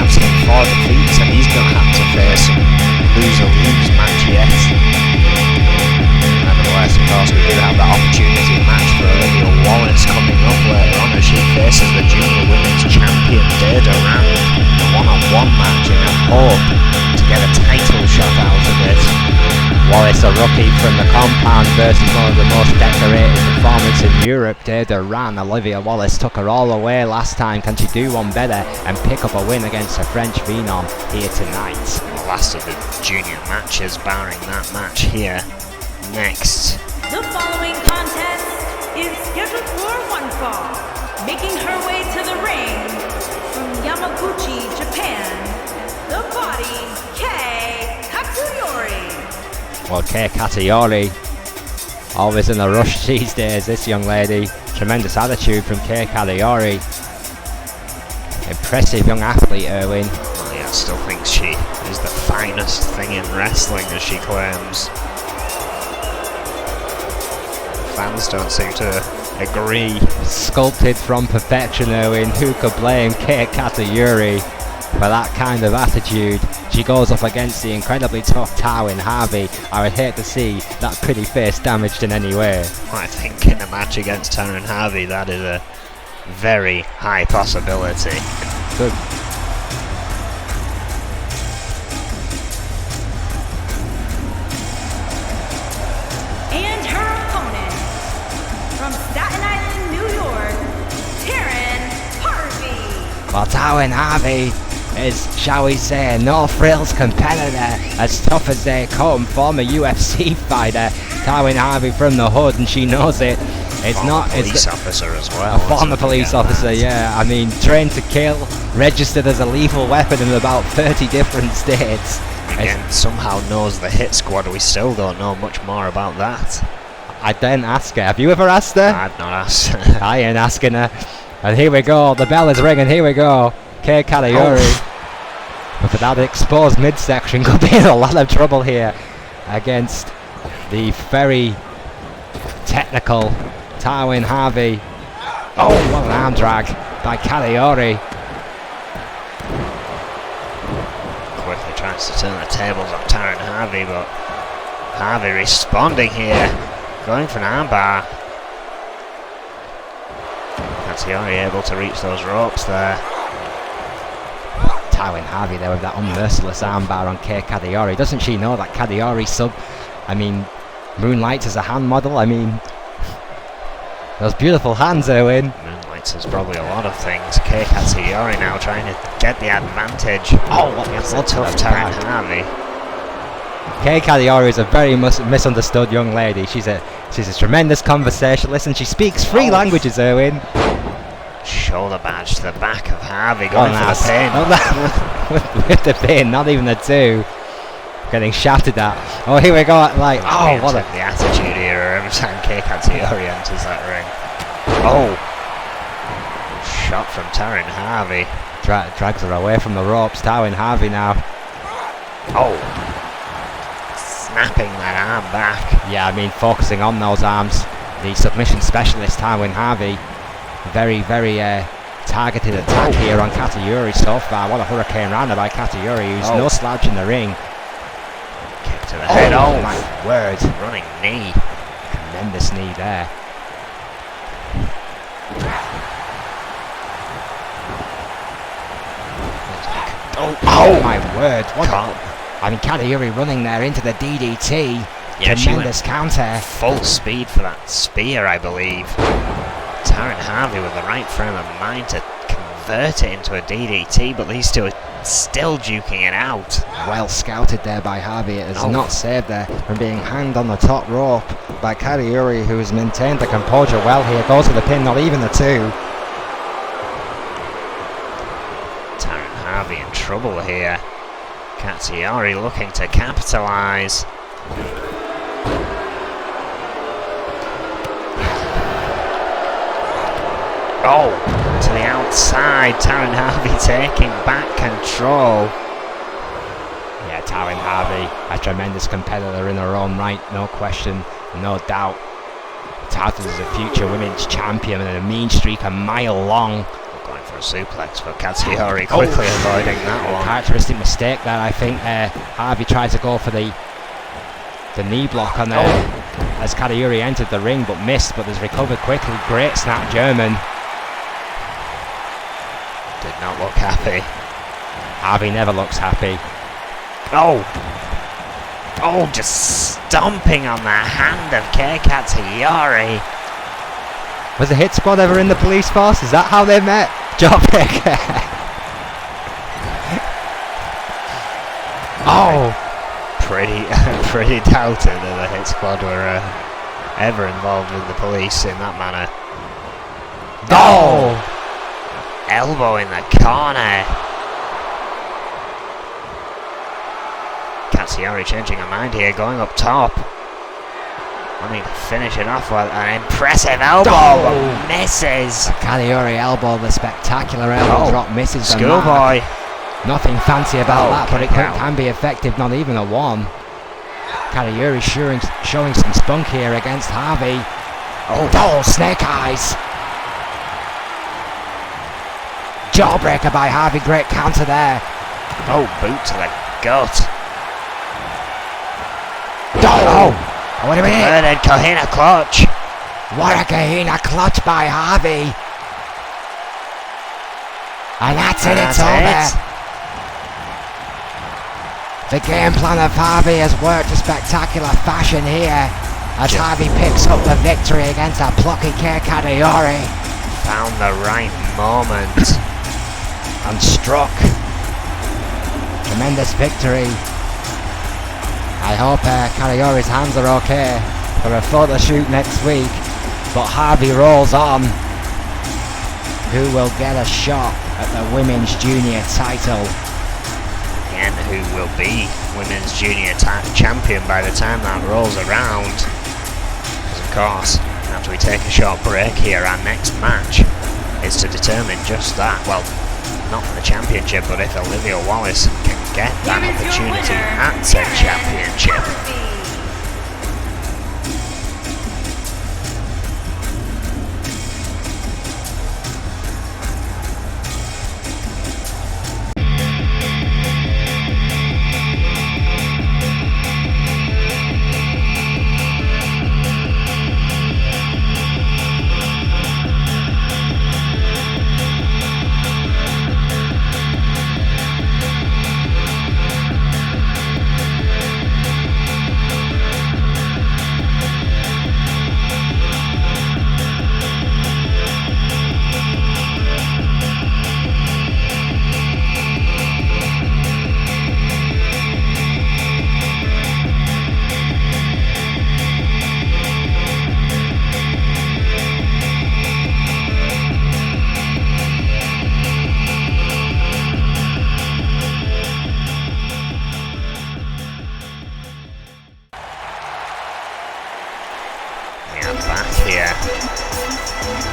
Absent 4 defeats, and he's going to have to face a lose match yet. Nevertheless, of course, we do have that opportunity match for Olivia Wallace coming up later on as she faces the junior women's champion Dada Rand, a one-on-one match in a hope to get a title shot out of it. Wallace, a rookie from the compound, versus one of the most decorated performers in Europe, Dada Rand. Olivia Wallace took her all the way last time. Can she do one better and pick up a win against her French phenom here tonight? The last of the junior matches, barring that match here. Next. The following contest is scheduled for one fall. Making her way to the ring from Yamaguchi, Japan, the body, Kei Katsuyori. Well, Kei Katsuyori, always in a rush these days, this young lady. Tremendous attitude from Kei Katsuyori. Impressive young athlete, Erwin. Well, yeah, still thinks she is the finest thing in wrestling, as she claims. Fans don't seem to agree. Sculpted from perfection, Erwin. Who could blame Kei Katsuyori for that kind of attitude? She goes up against the incredibly tough Tywin Harvey. I would hate to see that pretty face damaged in any way. I think in a match against Tywin Harvey, that is a very high possibility. Good. And her opponent from Staten Island, New York, Taryn Harvey. Well, Tywin Harvey is, shall we say, a no-frills competitor, as tough as they come, former UFC fighter. Tywin Harvey from the hood, and she knows it. It's former not police officer as well. A former police officer, that. yeah. I mean, trained to kill, registered as a lethal weapon in about 30 different states. Again, somehow knows the hit squad. We still don't know much more about that. I didn't ask her. Have you ever asked her? I've not asked. I ain't asking her. And here we go. The bell is ringing. Here we go. Kei Katsuyori. But for that exposed midsection, could be in a lot of trouble here against the very technical Tywin Harvey. Oh, what an arm drag by Katsuyori. Quickly tries to turn the tables on Tywin Harvey, but Harvey responding here, going for an armbar. Katsuyori able to reach those ropes there. Tywin Harvey there with that unmerciless armbar on Kei Katsuyori. Doesn't she know that Katsuyori moonlights as a hand model? I mean, those beautiful hands, Erwin. Moonlights is probably a lot of things. Kei Katsuyori now trying to get the advantage. Oh, what against the tough Tywin Harvey. Kei Katsuyori is a very misunderstood young lady. She's a tremendous conversationalist, and she speaks 3 languages, Erwin. Shoulder badge to the back of Harvey, going for the pin. With the pin, not even the 2. Getting shouted at. Oh, here we go. Like, oh, what the attitude here every time Kei Katsuyori enters that ring. Oh, shot from Tywin Harvey. Drags her away from the ropes. Tywin Harvey now. Oh, snapping that arm back. Yeah, I mean, focusing on those arms. The submission specialist, Tywin Harvey. Very, very targeted attack here on Katsuyori so far. What a hurricane rounder by Katsuyori, who's no slouch in the ring. Kick to the head. Oh my word. Running knee. Tremendous knee there. Oh my word. What I mean, Katsuyori running there into the DDT. Yeah, tremendous counter. Full speed for that spear, I believe. Tywin Harvey with the right frame of mind to convert it into a DDT, but these two are still duking it out. Well scouted there by Harvey. It has not saved there from being hanged on the top rope by Kariuri, who has maintained the composure well here. Goes for the pin, not even the two. Taryn Harvey in trouble here. Katsuyori looking to capitalise. Oh, to the outside, Taryn Harvey taking back control. Yeah, Taryn Harvey, a tremendous competitor in her own right, no question, no doubt. Touted as a future women's champion and a mean streak a mile long. Going for a suplex, but Katsuyori quickly avoiding that one. Characteristic mistake there, I think. Harvey tried to go for the knee block on there as Katsuyori entered the ring, but missed, but has recovered quickly. Great snap German. Did not look happy. Harvey never looks happy. Oh, just stomping on the hand of Kei Katsuyori. Was the Hit Squad ever in the police force? Is that how they met? Jawbreaker. Pretty doubted that the Hit Squad were ever involved with the police in that manner. Oh! Elbow in the corner. Katsuyori changing her mind here, going up top. Wanting to finish it off with an impressive elbow, but misses. Katsuyori elbow, the spectacular elbow drop, misses the Schoolboy. mark. Nothing fancy about that, but it can be effective, not even a one. Katsuyori showing some spunk here against Harvey. Oh, snake eyes. Jawbreaker by Harvey, great counter there. Oh, boot to the gut. What do we hit? Converted Kahina clutch. What a Kahina clutch by Harvey. And that's it, it's over. The game plan of Harvey has worked in spectacular fashion here as Harvey picks up the victory against a plucky Kei Katsuyori. Found the right moment. And struck. Tremendous victory. I hope Katsuyori's hands are okay for a photo shoot next week. But Harvey rolls on. Who will get a shot at the Women's Junior title? And who will be Women's Junior champion by the time that rolls around. Because of course, after we take a short break here, our next match is to determine just that. Well, not for the championship, but if Olivia Wallace can get that opportunity at said championship.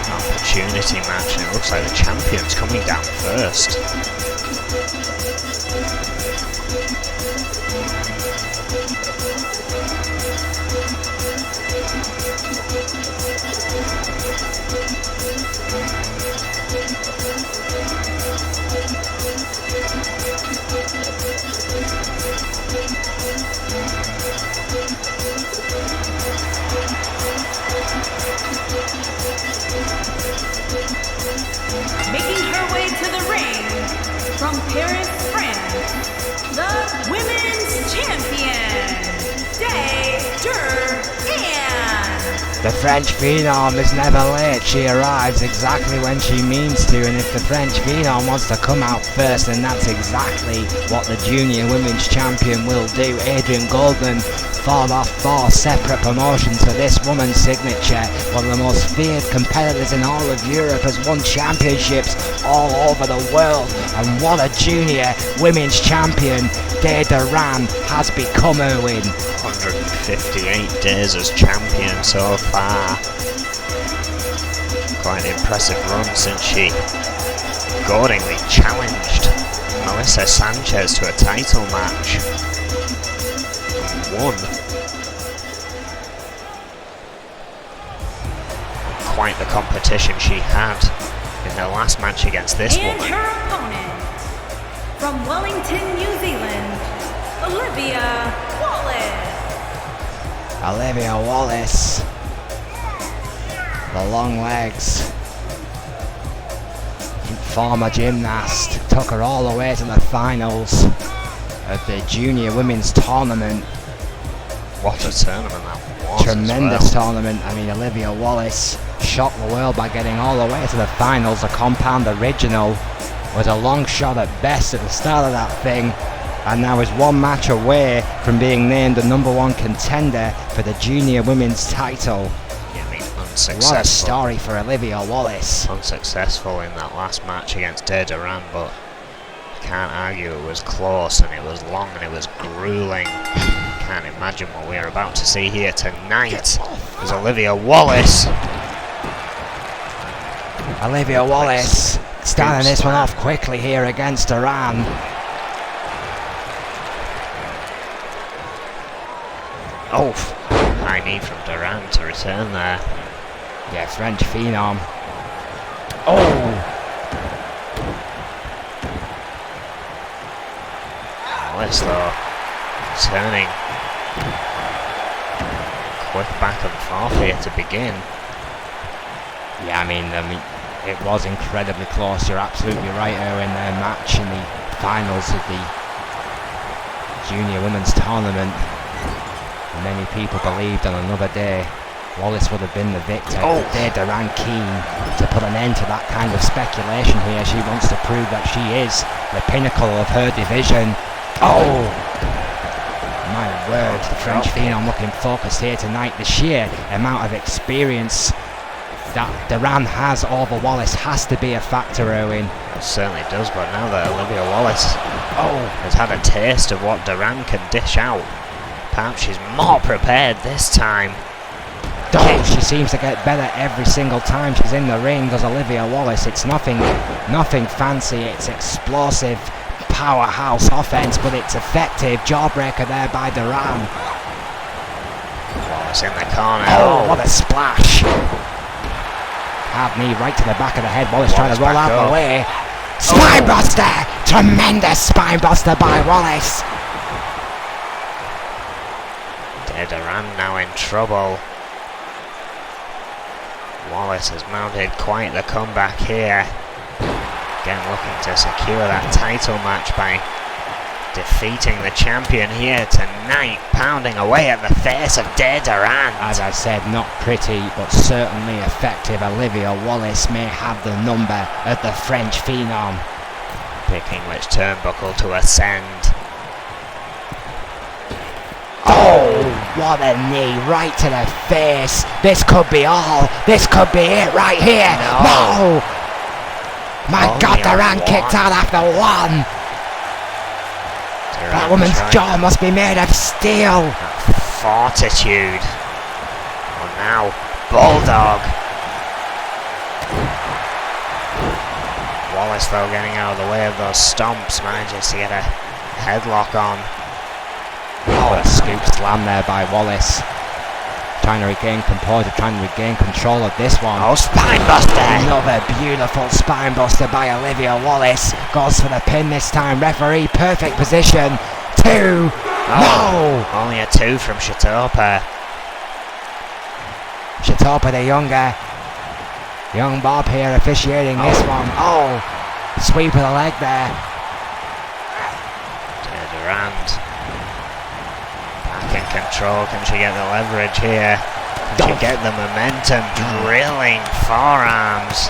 Opportunity match, and it looks like the champion's coming down first. Making her way to the ring from Paris, France, The French Phenom is never late. She arrives exactly when she means to, and if the French Phenom wants to come out first, then that's exactly what the Junior Women's Champion will do. Adrian Goldman fought off 4 separate promotions for this woman's signature. One of the most feared competitors in all of Europe, has won championships all over the world, and what a Junior Women's Champion Duran has become, Erwin. 158 days as champion so far. Quite an impressive run since she goadingly challenged Melissa Sanchez to a title match and won. Quite the competition she had in her last match against this and woman. her opponent, from Wellington, New Zealand, Olivia Wallace. Olivia Wallace, the long legs, former gymnast, took her all the way to the finals of the Junior Women's Tournament. What a tournament that was. Tremendous tournament. I mean, Olivia Wallace shocked the world by getting all the way to the finals. The compound original was a long shot at best at the start of that thing, and now is one match away from being named the #1 contender for the Junior Women's title. Yeah, I mean, unsuccessful. What a story for Olivia Wallace. Unsuccessful in that last match against Duran, but I can't argue it was close and it was long and it was grueling. Can't imagine what we're about to see here tonight. There's Olivia Wallace. Olivia Wallace starting this one off quickly here against Duran. Oh, high knee from Duran to return there. Yeah, French Phenom. Oh! Wallace though, turning. Quick back and forth here to begin. Yeah, I mean, it was incredibly close. You're absolutely right, Erwin. Their match in the finals of the Junior Women's Tournament. Many people believed on another day Wallace would have been the victor. Oh. Duran keen to put an end to that kind of speculation here. She wants to prove that she is the pinnacle of her division. Oh! My word, the French Phenom looking focused here tonight. The sheer amount of experience that Duran has over Wallace has to be a factor, Erwin. It certainly does, but now that Olivia Wallace has had a taste of what Duran can dish out, perhaps she's more prepared this time. Oh, she seems to get better every single time she's in the ring, does Olivia Wallace. It's nothing fancy. It's explosive powerhouse offense, but it's effective. Jawbreaker there by Duran. Wallace in the corner. Oh, what a splash. Hard knee right to the back of the head. Wallace trying to roll out the way. Spinebuster! Tremendous spinebuster by Wallace. Duran now in trouble. Wallace has mounted quite the comeback here. Again looking to secure that title match by defeating the champion here tonight, pounding away at the face of Duran. As I said, not pretty, but certainly effective. Olivia Wallace may have the number of the French Phenom. Picking which turnbuckle to ascend. Oh, what a knee right to the face. This could be all. This could be it right here. No! My God, Duran kicked out after one. That woman's jaw must be made of steel. Fortitude. Oh, now, Bulldog. Wallace, though, getting out of the way of those stomps, manages to get a headlock on. Oh, a scoop slam there by Wallace. Trying to regain composure, trying to regain control of this one. Oh, spinebuster! Another beautiful spinebuster by Olivia Wallace. Goes for the pin this time. Referee, perfect position. 2. No! Only a 2 from Shatopa. Shatopa the younger. Young Bob here officiating this one. Oh, sweep of the leg there. Durant. Backing control. Can she get the leverage here? Can she get the momentum? Drilling forearms.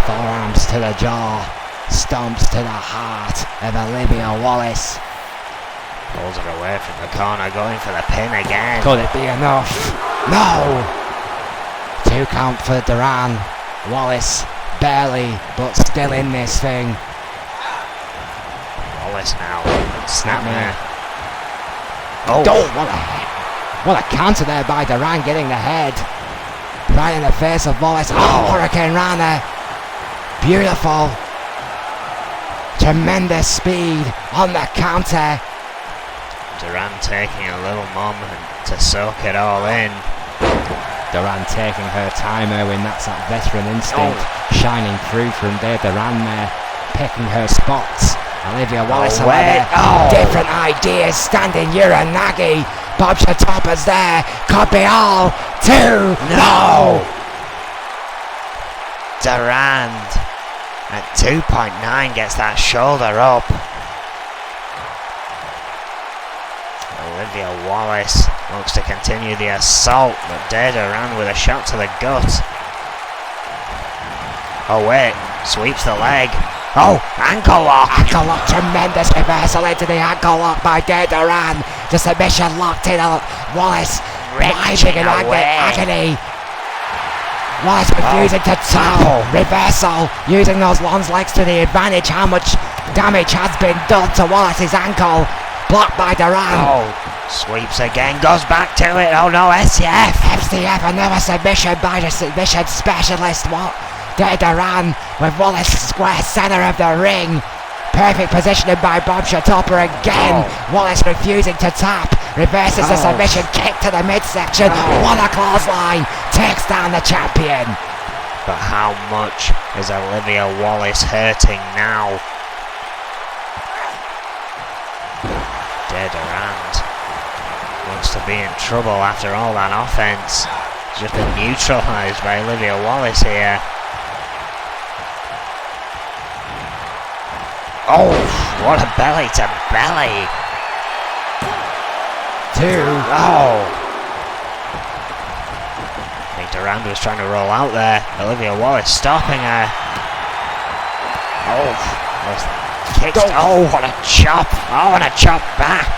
Forearms to the jaw, stomps to the heart of Olivia Wallace. Pulls her away from the corner, going for the pin again. Could it be enough? No! 2 count for Duran. Wallace barely, but still in this thing. Wallace now. Snap there. Oh, what a counter there by Duran, getting the head. Right in the face of Wallace. Oh, Hurricane Rana. Beautiful. Tremendous speed on the counter. Duran taking a little moment to soak it all in. Duran taking her time, Erwin. That's that veteran instinct shining through from Duran there, picking her spots. Olivia Wallace, different ideas, standing Uranagi. Bob Shatopper's there, could be all 2. No! Durand at 2.9 gets that shoulder up. Olivia Wallace looks to continue the assault, but Durand with a shot to the gut. Oh wait, sweeps the leg. Oh, ankle lock! Ankle lock, tremendous reversal into the ankle lock by Duran. The submission locked in Wallace, writhing in agony. Wallace refusing to tap. Reversal, using those Lon's legs to the advantage. How much damage has been done to Wallace's ankle? Blocked by Duran. Oh, sweeps again, goes back to it. Oh no, SCF. FCF, another submission by the submission specialist. Duran with Wallace square centre of the ring. Perfect positioning by Bob Shatopper again. Wallace refusing to tap. Reverses the submission kick to the midsection. What a clothesline. Takes down the champion. But how much is Olivia Wallace hurting now? Durand looks to be in trouble after all that offense. Just been neutralised by Olivia Wallace here. Oh, what a belly to belly. 2. Oh. I think Durand was trying to roll out there. Olivia Wallace stopping her. Oh, kicked. Oh, what a chop. Oh, and a chop back.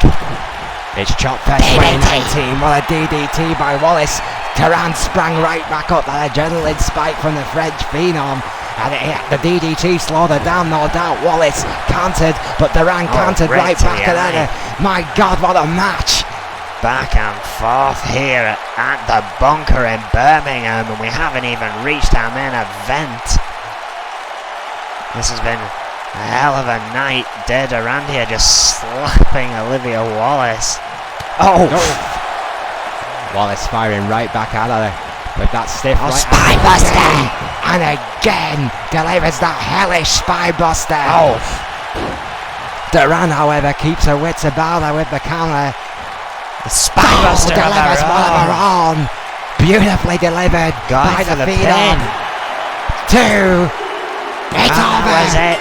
It's chop fest 2019. What a DDT by Wallace. Durand sprang right back up. That adrenaline spike from the French Phenom. And the DDT slowed her down, no doubt. Wallace countered, but Duran countered right back at her. My God, what a match! Back and forth here at the bunker in Birmingham, and we haven't even reached our main event. This has been a hell of a night. Durand here just slapping Olivia Wallace. Oh! Wallace firing right back at her with that stiff right spinebuster! And again delivers that hellish spinebuster. Oh! Duran, however, keeps her wits about her with the counter. The spinebuster delivers one of her own. Beautifully delivered by the Phenom. 2. It's over. Was it?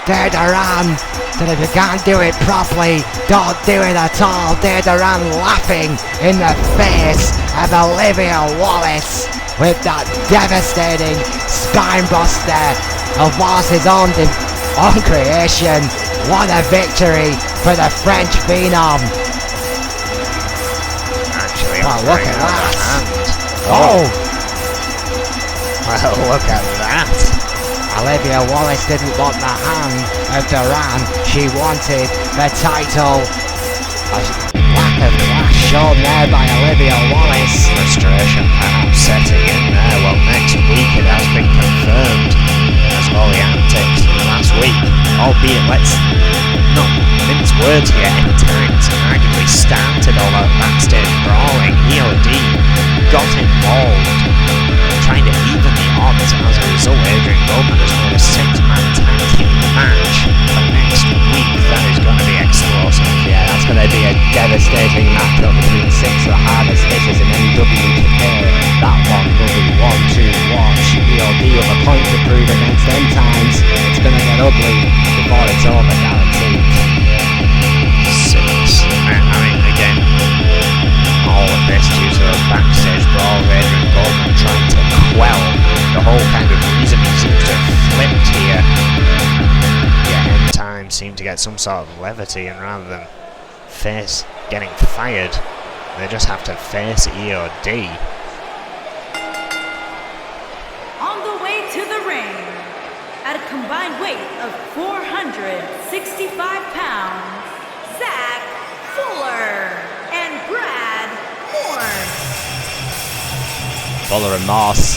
Duran said if you can't do it properly, don't do it at all. Duran laughing in the face of Olivia Wallace with that devastating spinebuster of Wallace's own creation. What a victory for the French Phenom. Actually, well, look at that. Oh! Well, look at that. Olivia Wallace didn't want the hand of Duran. She wanted the title. A lack of class shown there by Olivia Wallace. Frustration perhaps setting in there. Well, next week it has been confirmed as all the antics last week. Albeit, let's not mince words here. In time to arguably started all that backstage brawling. N.E.W got involved, trying to even the odds. As a result, Adrian Goldman has made a 6-man tag team match for next week. That is going to be explosive. Yeah, that's going to be a devastating matchup between 6 of the hardest hitters in N.E.W today. That one will be one to watch. EOD with a point to prove against them times. It's going to get ugly before it's over, guaranteed. get some sort of levity, and rather than face getting fired, they just have to face EOD. On the way to the ring, at a combined weight of 465 pounds, Zach Fuller and Brad Horn. Fuller and Moss,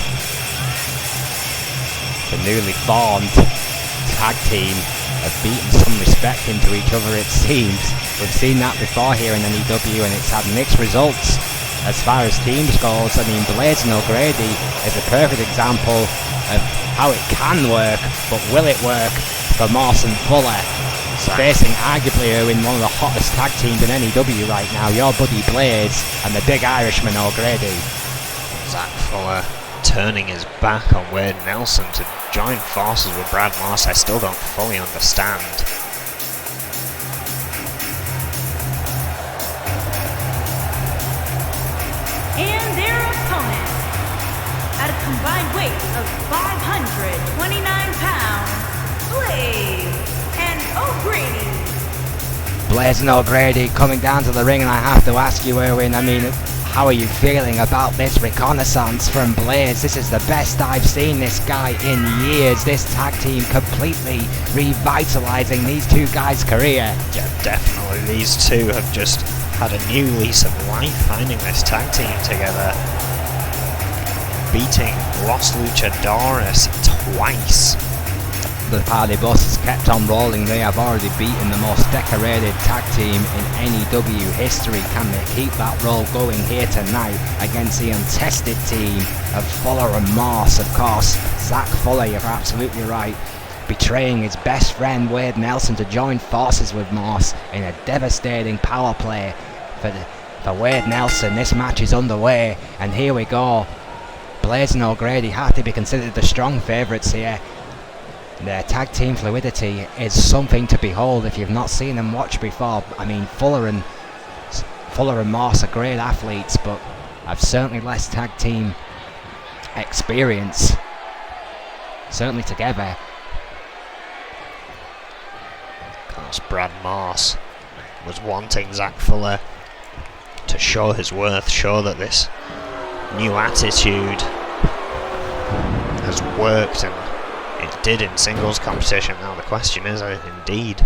the newly formed tag team, have beaten some respect into each other, it seems. We've seen that before here in N.E.W, and it's had mixed results as far as teams goes. I mean, Blades and O'Grady is a perfect example of how it can work, but will it work for Moss and Fuller? Facing arguably in one of the hottest tag teams in N.E.W right now, your buddy Blades and the big Irishman O'Grady. Zach Fuller turning his back on Wade Nelson to join forces with Brad Moss, I still don't fully understand. And their opponent, at a combined weight of 529 pounds, Blaze and O'Grady. Blaze and O'Grady coming down to the ring, and I have to ask you, Erwin, I mean, how are you feeling about this reconnaissance from Blaze? This is the best I've seen this guy in years. This tag team completely revitalizing these two guys' career. Yeah, definitely. These two have just had a new lease of life finding this tag team together. Beating Los Luchadores twice. The party bus has kept on rolling. They have already beaten the most decorated tag team in N.E.W history. Can they keep that roll going here tonight against the untested team of Fuller and Moss? Of course, Zach Fuller, you're absolutely right, betraying his best friend Wade Nelson to join forces with Moss in a devastating power play for Wade Nelson. This match is underway, and here we go. Blaze and O'Grady have to be considered the strong favourites here. Their tag team fluidity is something to behold. If you've not seen them, watch before. I mean, Fuller and Moss are great athletes, but have certainly less tag team experience. Certainly together. Of course, Brad Moss was wanting Zach Fuller to show his worth, show that this new attitude has worked, and it did in singles competition. Now the question is, indeed,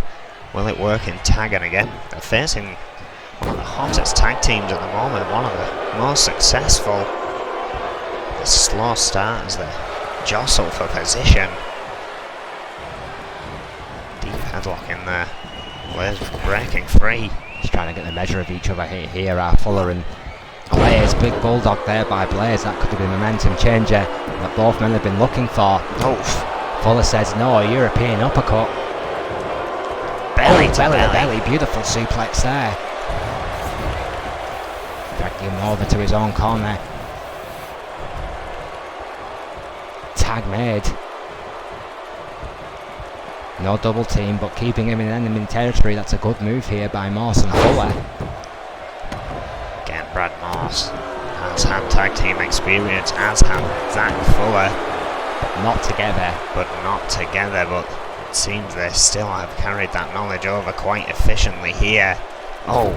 will it work in tag? And again, they're facing one of the hottest tag teams at the moment, one of the most successful. The slow start as they jostle for position. Deep headlock in there. Blaze breaking free. Just trying to get the measure of each other here are Fuller and Blaze. Big bulldog there by Blaze. That could have been a momentum changer that both men have been looking for. Oh. Fuller says no, a European uppercut. Belly to belly. Beautiful suplex there. Dragging him over to his own corner. Tag made. No double team, but keeping him in enemy territory. That's a good move here by Moss and Fuller. Again, Brad Moss has had tag team experience, as had Zach Fuller. Not together. But it seems they still have carried that knowledge over quite efficiently here. Oh.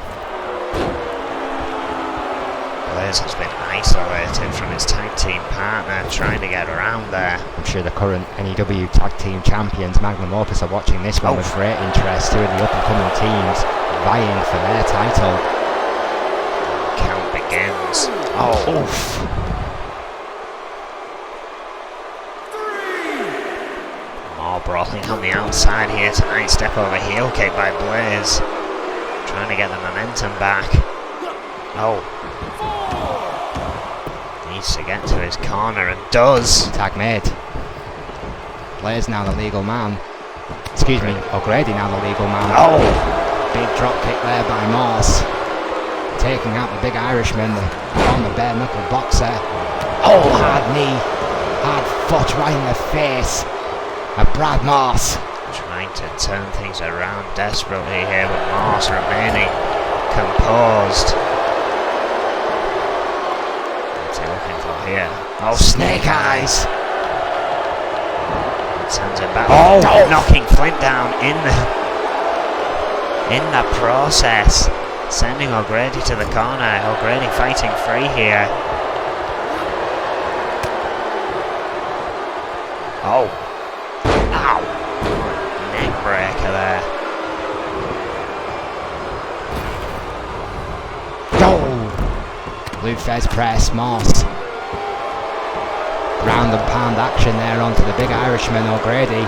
Blaze has been isolated from his tag team partner, trying to get around there. I'm sure the current N.E.W tag team champions, Magnum Opus, are watching this one with great interest. Two of the up-and-coming teams vying for their title. Count begins. Oh. Oof. Brawling on the outside here tonight. Step over heel kick by Blaze. Trying to get the momentum back. Oh. Needs to get to his corner and does. Tag made. Blaze now the legal man. Excuse me, O'Grady now the legal man. Oh. Big drop kick there by Moss. Taking out the big Irishman, the former bare knuckle boxer. Oh, hard knee. Hard foot right in the face. Brad Moss trying to turn things around desperately here, with Moss remaining composed. What's he looking for here? Oh, snake eyes! Sends him back. Oh, knocking Flint down in in the process, sending O'Grady to the corner. O'Grady fighting free here. Oh. Ow. Neck breaker there. Oh! Blue Fez press, Moss. Ground and pound action there onto the big Irishman, O'Grady.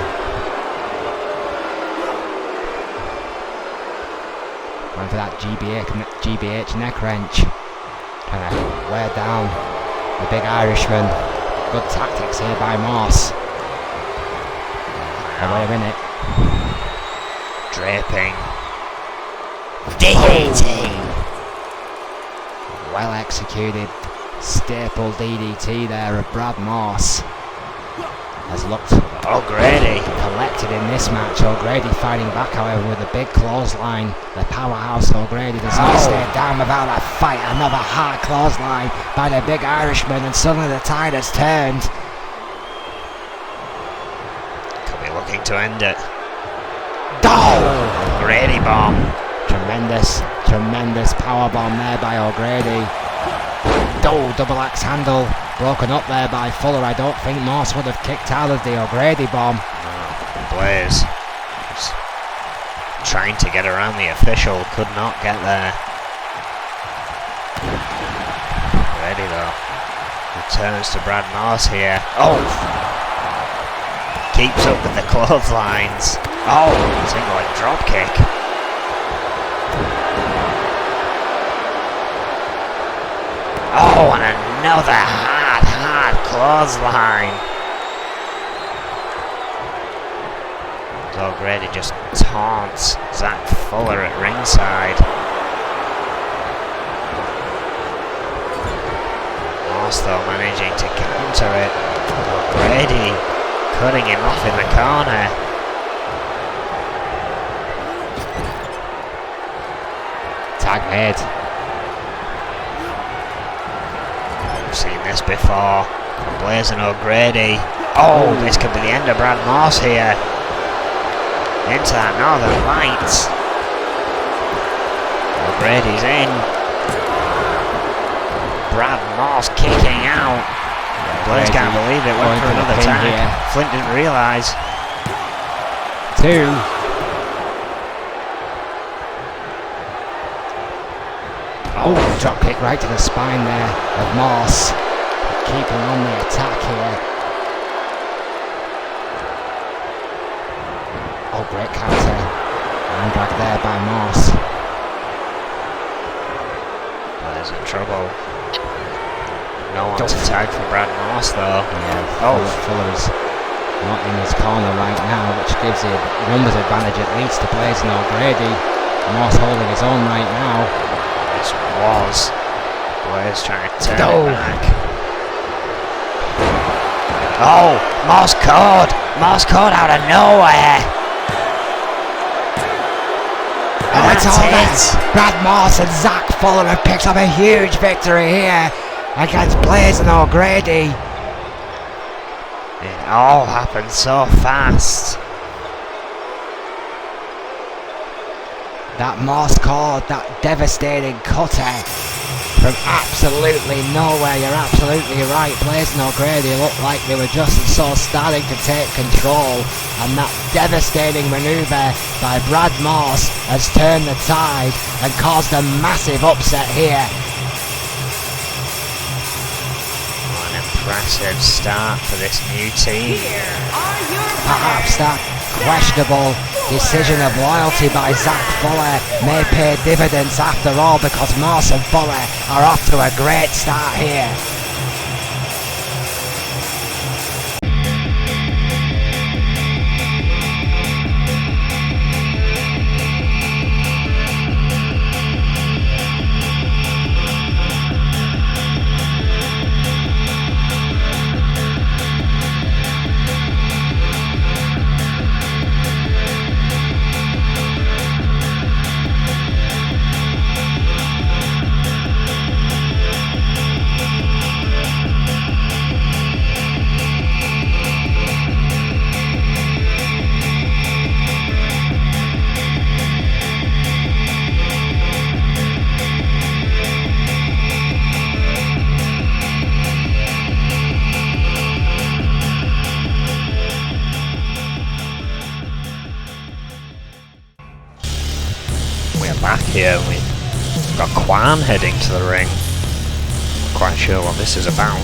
Going for that GBH neck wrench. Trying to wear down the big Irishman. Good tactics here by Moss. Away in it. Draping. DDT! Well executed staple DDT there of Brad Moss. Has looked O'Grady collected in this match. O'Grady fighting back, however, with a big clothesline. The powerhouse O'Grady does not stay down without a fight. Another hard clothesline by the big Irishman, and suddenly the tide has turned. Could be looking to end it. O'Grady bomb. Tremendous power bomb there by O'Grady. Double axe handle broken up there by Fuller. I don't think Moss would have kicked out of the O'Grady bomb. Blaze was trying to get around the official, could not get there. O'Grady though returns to Brad Moss here. Oh! Keeps up with the clotheslines. Oh! Single leg drop kick. Oh, and another hard clothesline. O'Grady just taunts Zach Fuller at ringside. Moss though managing to counter it. O'Grady cutting him off in the corner. Tag made. We've seen this before. Blaze and O'Grady. Oh, this could be the end of Brad Moss here. Into that Northern Lights. O'Grady's in. Brad Moss kicking out. Blaze can't believe it. Went for another tag. Flint didn't realise. 2. Oh, drop kick right to the spine there of Moss. Keeping on the attack here. Oh, great counter. And drag there by Moss. There's in trouble. No one to tag for Brad Moss though. Yeah, Fuller's not in his corner right now, which gives a numbers advantage at least to Blaze and O'Grady. Moss holding his own right now. This was Blaze trying to turn it back. Oh, Moss caught out of nowhere. Oh, it's all it. Brad Moss and Zach Fuller have picked up a huge victory here against Blaze and O'Grady. It all happened so fast. That Moss caught that devastating cutter from absolutely nowhere. You're absolutely right. Blaze and O'Grady looked like they were just starting to take control, and that devastating manoeuvre by Brad Moss has turned the tide and caused a massive upset here. What an impressive start for this new team. Perhaps that questionable decision of loyalty by Zach Fuller may pay dividends after all, because Moss and Fuller are off to a great start here. We've got Kwan heading to the ring. Not quite sure what this is about.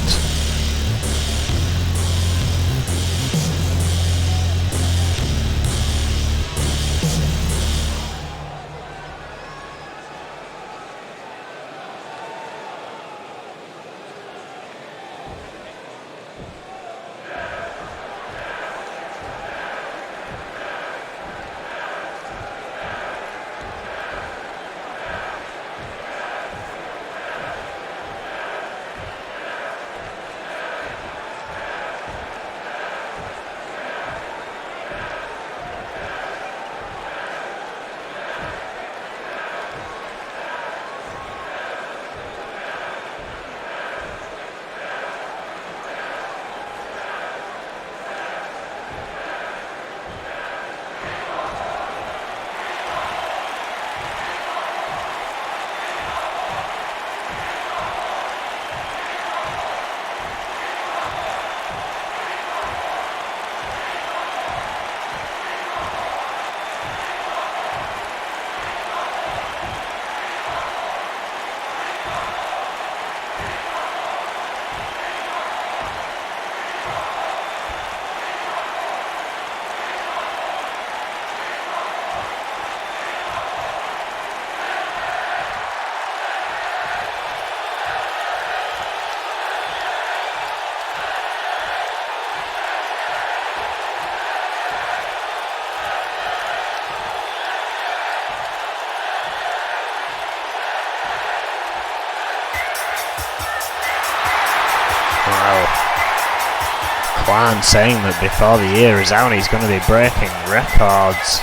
Kwan saying that before the year is out he's going to be breaking records.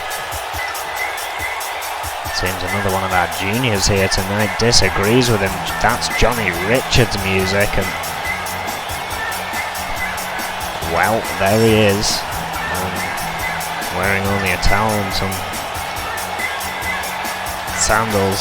Seems another one of our juniors here tonight disagrees with him. That's Johnny Richards' music, and well, there he is, wearing only a towel and some sandals.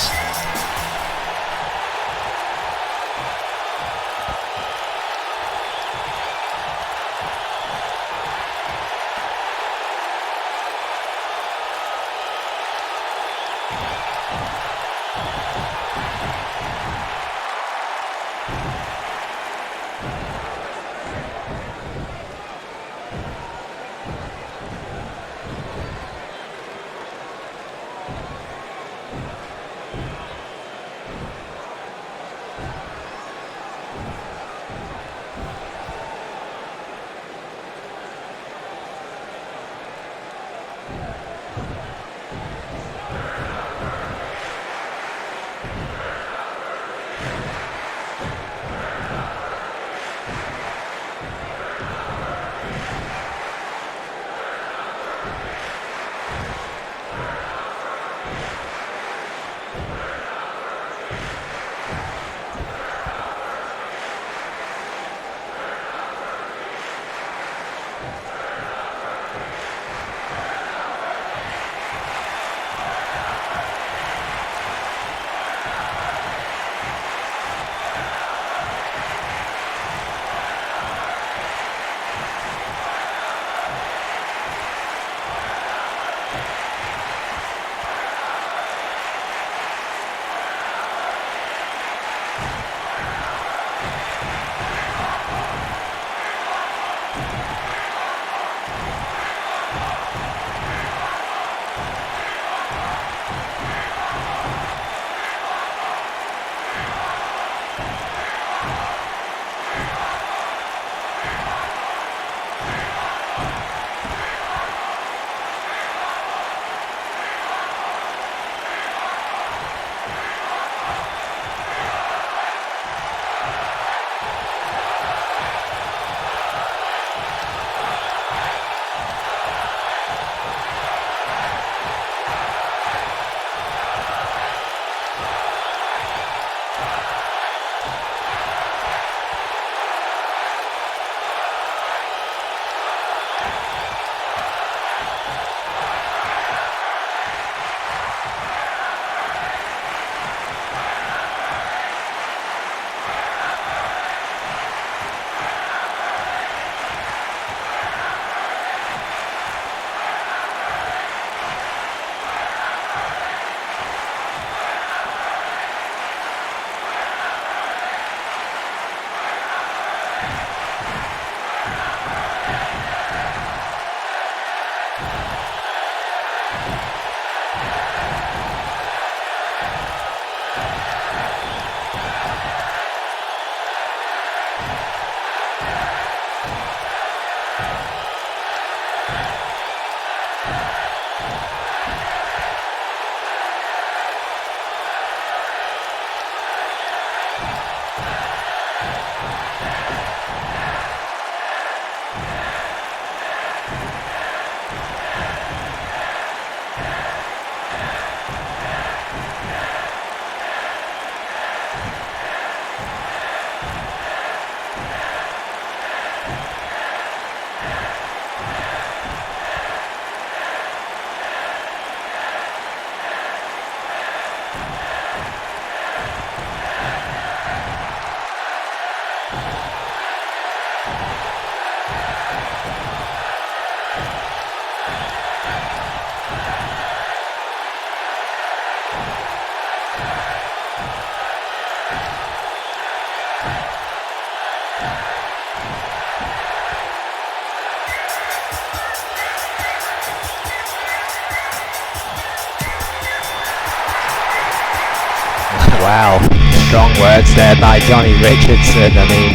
Wow, strong words there by Johnny Richardson. I mean,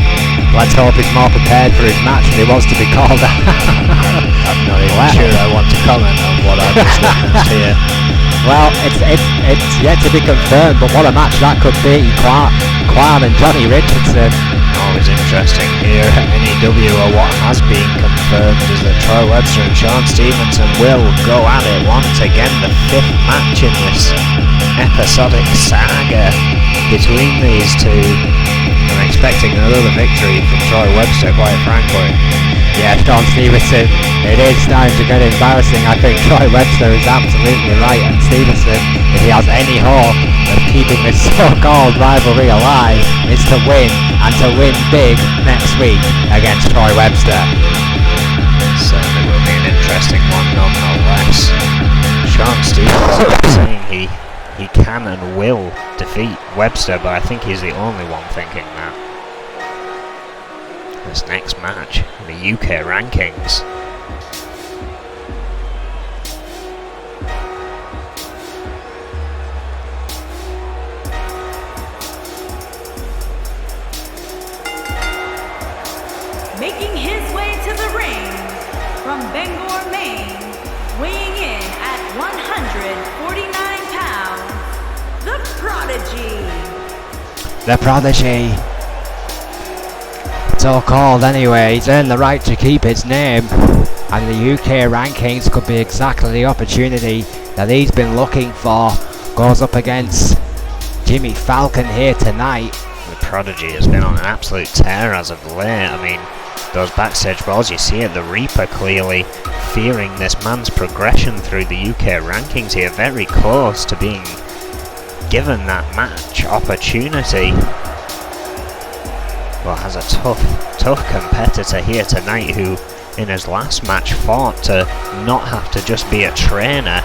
let's hope he's more prepared for his match than he was to be called out. I'm not even sure I want to comment on what I've just witnessed here. Well, it's yet to be confirmed, but what a match that could be. Kwan and Johnny Richardson. Always interesting here at N.E.W. or what has been confirmed is that Troy Webster and Sean Stevenson will go at it once again, the 5th match in this episodic saga between these two. I'm expecting another victory from Troy Webster, quite frankly. Yeah, Sean Stevenson, it is starting to get embarrassing. I think Troy Webster is absolutely right, and Stevenson, if he has any hope of keeping this so-called rivalry alive, is to win, and to win big next week against Troy Webster. Certainly will be an interesting one, none no less. Sean Stevenson saying he can and will defeat Webster, but I think he's the only one thinking that. This next match in the UK rankings. Making his way to the ring from Bangor, Maine, weighing in at 149 pounds, the Prodigy. The Prodigy. So called anyway, he's earned the right to keep his name, and the UK rankings could be exactly the opportunity that he's been looking for. Goes up against Jimmy Falcon here tonight. The Prodigy has been on an absolute tear as of late. I mean, those backstage brawls, you see it, the Reaper clearly fearing this man's progression through the UK rankings here, very close to being given that match opportunity. Well, has a tough competitor here tonight who in his last match fought to not have to just be a trainer,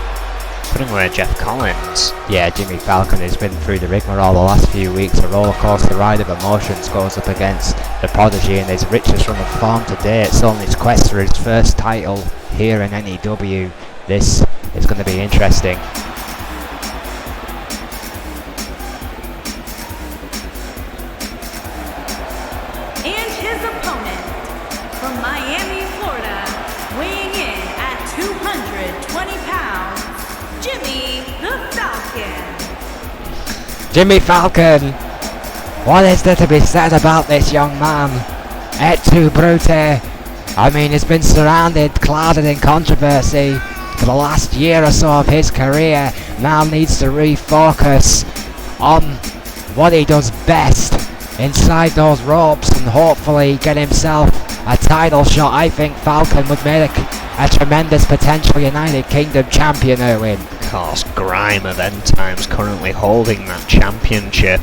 putting away Jeff Collins. Yeah, Jimmy Falcon has been through the rigmarole the last few weeks. A roller coaster ride of emotions goes up against the Prodigy in his richest run of form to date. It's on his quest for his first title here in N.E.W. This is going to be interesting. Jimmy Falcon, what is there to be said about this young man? Et tu, Brute? I mean, he's been surrounded, clouded in controversy for the last year or so of his career. Now needs to refocus on what he does best inside those ropes and hopefully get himself a title shot. I think Falcon would make a tremendous potential United Kingdom champion, Erwin. Of course, Grime of End Times currently holding that championship.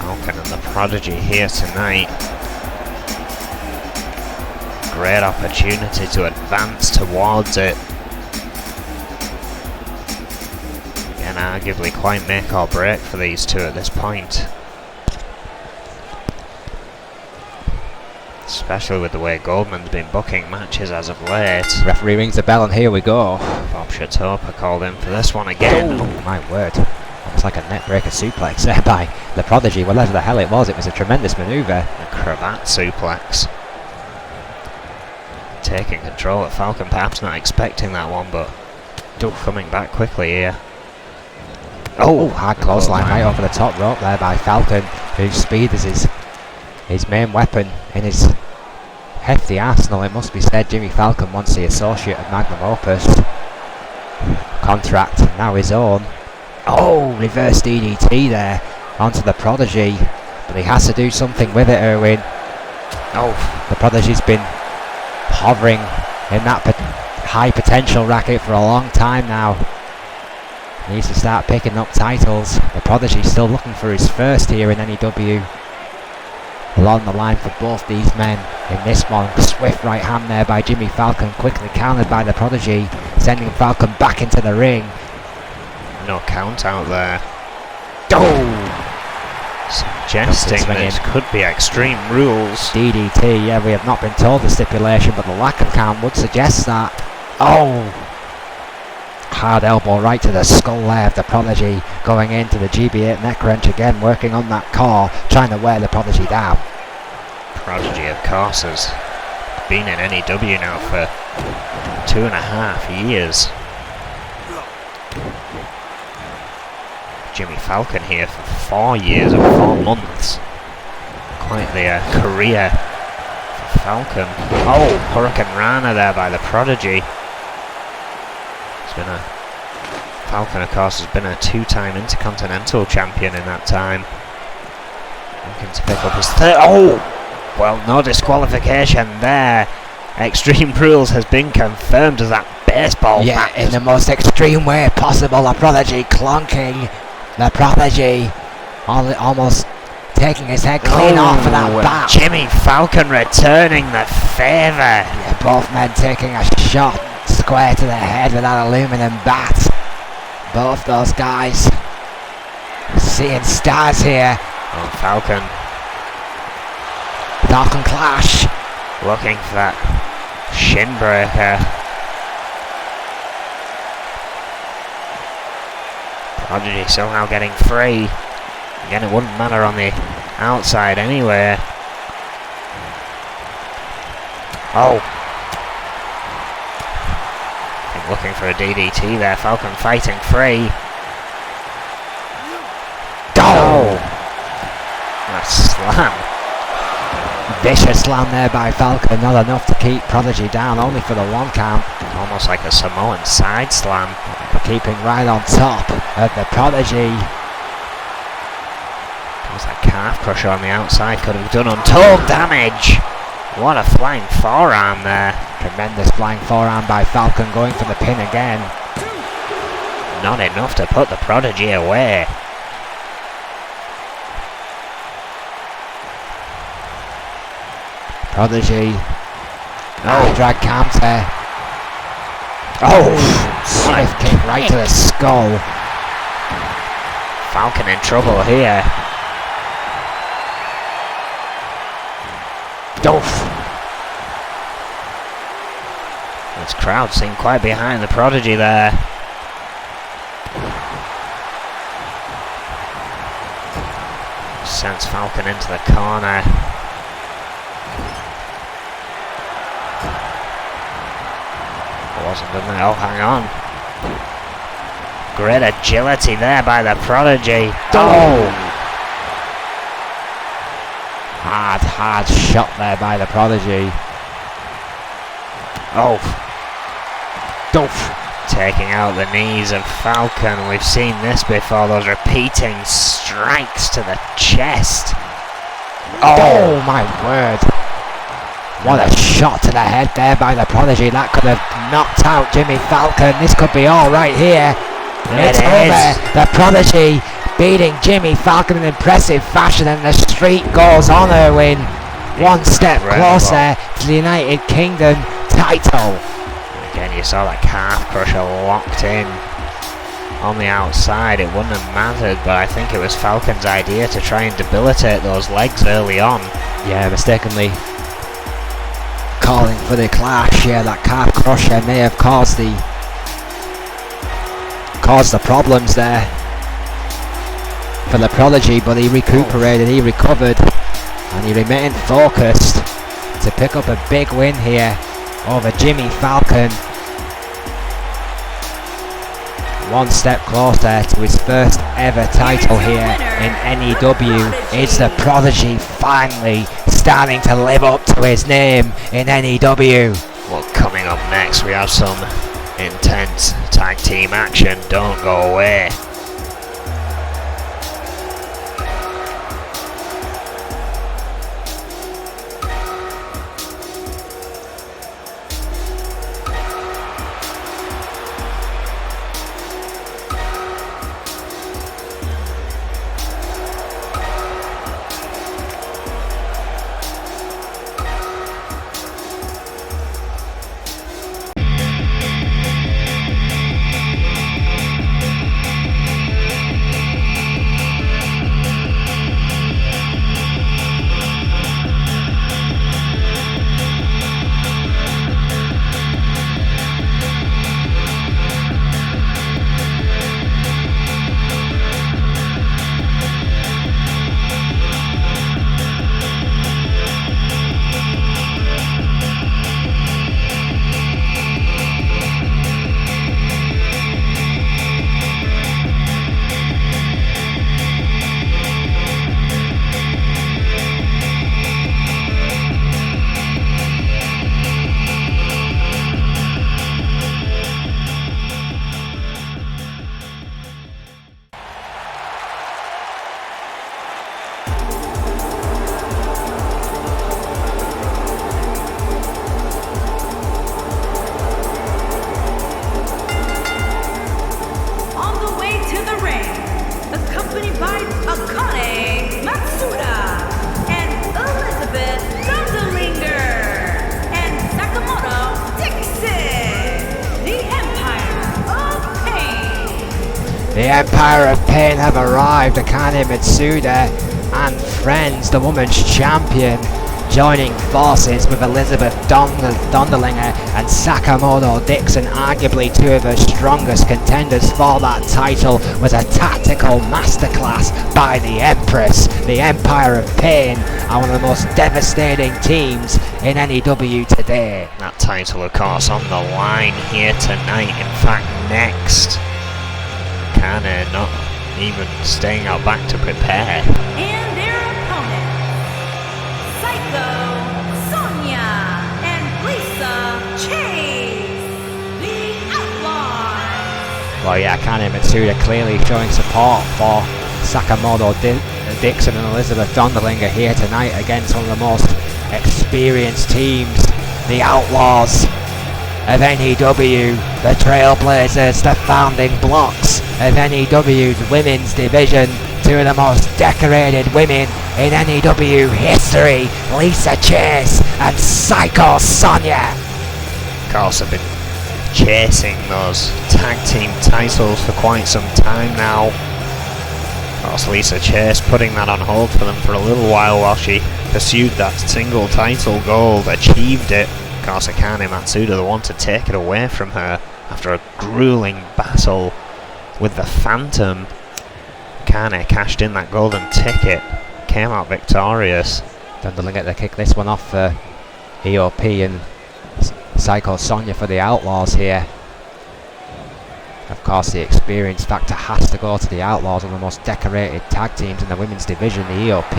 Falcon and the Prodigy here tonight. Great opportunity to advance towards it. And arguably quite make or break for these two at this point. Especially with the way Goldman's been booking matches as of late. Referee rings the bell and here we go. Bob Chatopa called in for this one again. Oh my word. That was like a net breaker suplex there by the Prodigy. Whatever the hell it was a tremendous manoeuvre. A cravat suplex. Taking control of Falcon, perhaps not expecting that one, but coming back quickly here. Oh, hard clothesline right over the top rope there by Falcon, whose speed is his main weapon in his hefty arsenal. It must be said, Jimmy Falcon, once the associate of Magnum Opus, contract now his own. Oh, reverse DDT there onto the Prodigy, but he has to do something with it, Erwin. Oh, the Prodigy's been hovering in that high potential racket for a long time now. He needs to start picking up titles. The Prodigy's still looking for his first here in N.E.W. Along the line for both these men in this one. Swift right hand there by Jimmy Falcon, quickly countered by the Prodigy, sending Falcon back into the ring. No count out there. Oh! Suggesting this could be Extreme Rules. DDT, yeah, we have not been told the stipulation, but the lack of count would suggest that. Oh! Hard elbow right to the skull there of the Prodigy, going into the GB8 neck wrench again, working on that core, trying to wear the Prodigy down. Prodigy, of course, has been in N.E.W. now for 2.5 years. Jimmy Falcon here for 4 years and 4 months. Quite the career for Falcon. Oh, Hurricane Rana there by the Prodigy. Falcon, of course, has been a 2-time Intercontinental Champion in that time. Looking to pick up his third. Oh! Well, no disqualification there. Extreme Rules has been confirmed as that baseball bat. In the most extreme way possible. The Prodigy clunking. The Prodigy almost taking his head clean off of that bat. Jimmy Falcon returning the favour. Yeah, both men taking a shot square to the head with that aluminum bat. Both those guys seeing stars here. Oh, Falcon clash. Looking for that shin breaker. Prodigy somehow getting free. Again, it wouldn't matter on the outside anyway. Oh. I think looking for a DDT there. Falcon fighting free. Go! That slam. Vicious slam there by Falcon. Not enough to keep Prodigy down. Only for the 1 count. Almost like a Samoan side slam. Keeping right on top of the Prodigy. Was that calf crusher on the outside could have done untold damage. What a flying forearm there. Tremendous flying forearm by Falcon, going for the pin again. Not enough to put the Prodigy away. Prodigy. Drag counter. Swift kick right to the skull. Falcon in trouble here. This crowd seem quite behind the Prodigy there. Sends Falcon into the corner. Wasn't in there. Oh, hang on. Great agility there by the Prodigy. Hard shot there by the Prodigy. Taking out the knees of Falcon. We've seen this before, those repeating strikes to the chest. Oh my word. What a shot to the head there by the Prodigy. That could have knocked out Jimmy Falcon. This could be all right here. It's over. The Prodigy beating Jimmy Falcon in impressive fashion, and the streak goes on, Erwin. One step closer to the United Kingdom title. Again, you saw that calf crusher locked in on the outside. It wouldn't have mattered, but I think it was Falcon's idea to try and debilitate those legs early on. Yeah, mistakenly calling for the clash. Yeah, that calf crusher may have caused the problems there for the Prodigy, but he recuperated, he recovered, and he remained focused to pick up a big win here over Jimmy Falcon. One step closer to his first ever title here in N.E.W. It's the Prodigy finally starting to live up to his name in N.E.W. Well, coming up next we have some intense tag team action. Don't go away. The Empire of Pain have arrived. Akane Mitsuda and friends, the women's champion, joining forces with Elizabeth Dondelinger and Sakamoto Dixon, arguably two of her strongest contenders for that title. Was a tactical masterclass by the Empress. The Empire of Pain are one of the most devastating teams in N.E.W. today. That title, of course, on the line here tonight. In fact, next. Akane not even staying out back to prepare. And their opponent, Psycho Sonya and Lisa Chase, the Outlaws. Well, yeah, Akane Mitsuda clearly showing support for Sakamoto Dixon and Elizabeth Dondelinger here tonight against one of the most experienced teams, the Outlaws of N.E.W, the Trailblazers, the founding blocks of N.E.W's women's division. Two of the most decorated women in N.E.W history, Lisa Chase and Psycho Sonya. Of course, I've been chasing those tag team titles for quite some time now. Of course, Lisa Chase putting that on hold for them for a little while she pursued that single title goal, achieved it. Of course, Akane Mitsuda, the one to take it away from her after a grueling battle with the Phantom. Akane cashed in that golden ticket, came out victorious. Dondelinger to kick this one off for EOP and Psycho Sonya for the Outlaws here. Of course, the experience factor has to go to the Outlaws, one of the most decorated tag teams in the women's division. The EOP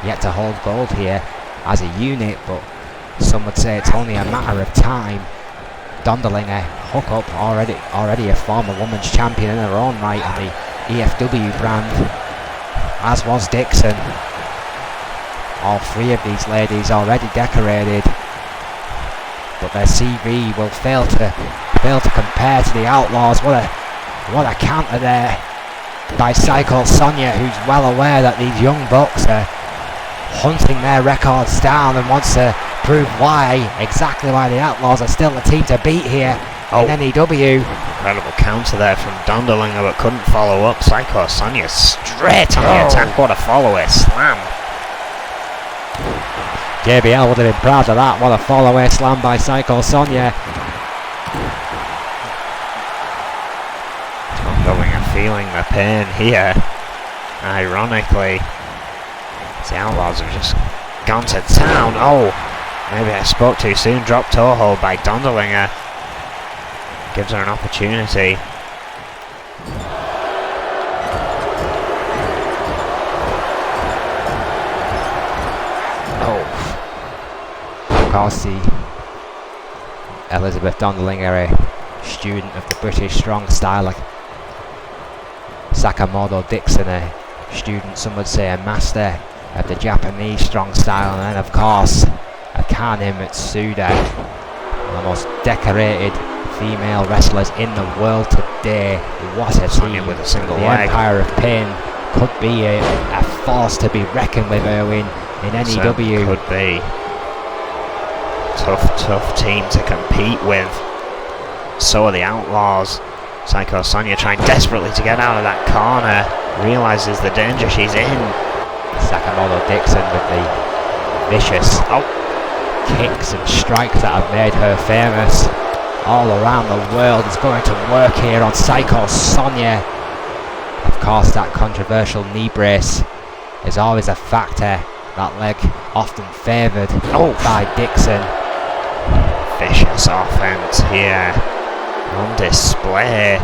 yet to hold gold here as a unit, but some would say it's only a matter of time. Dondelinger, hook up, already a former women's champion in her own right on the EFW brand, as was Dixon. All three of these ladies already decorated, but their CV will fail to compare to the Outlaws. What a counter there by Psycho Sonya, who's well aware that these young bucks are hunting their records down and wants to prove exactly why the Outlaws are still the team to beat here in N.E.W. Incredible counter there from Dondelinger, but couldn't follow up. Psycho Sonya straight on the attack. What a follow-away slam. JBL would have been proud of that. What a fall-away slam by Psycho Sonya. Dondelinger feeling the pain here. Ironically, the Outlaws have just gone to town. Maybe I spoke too soon. Drop toe hold by Dondelinger. Gives her an opportunity. Of course, the Elizabeth Dondelinger, a student of the British strong style, like Sakamoto Dixon, a student, some would say a master of the Japanese strong style, and then of course Akane Mitsuda, one of the most decorated female wrestlers in the world today. What a team with a single the leg. Empire of Pain could be a force to be reckoned with, Erwin, in N.E.W. Could be. Tough team to compete with. So are the Outlaws. Psycho Sonya trying desperately to get out of that corner. Realises the danger she's in. Sakamoto Dixon with the vicious kicks and strikes that have made her famous all around the world is going to work here on Psycho Sonya. Of course, that controversial knee brace is always a factor. That leg often favoured by Dixon. Vicious offense here on display.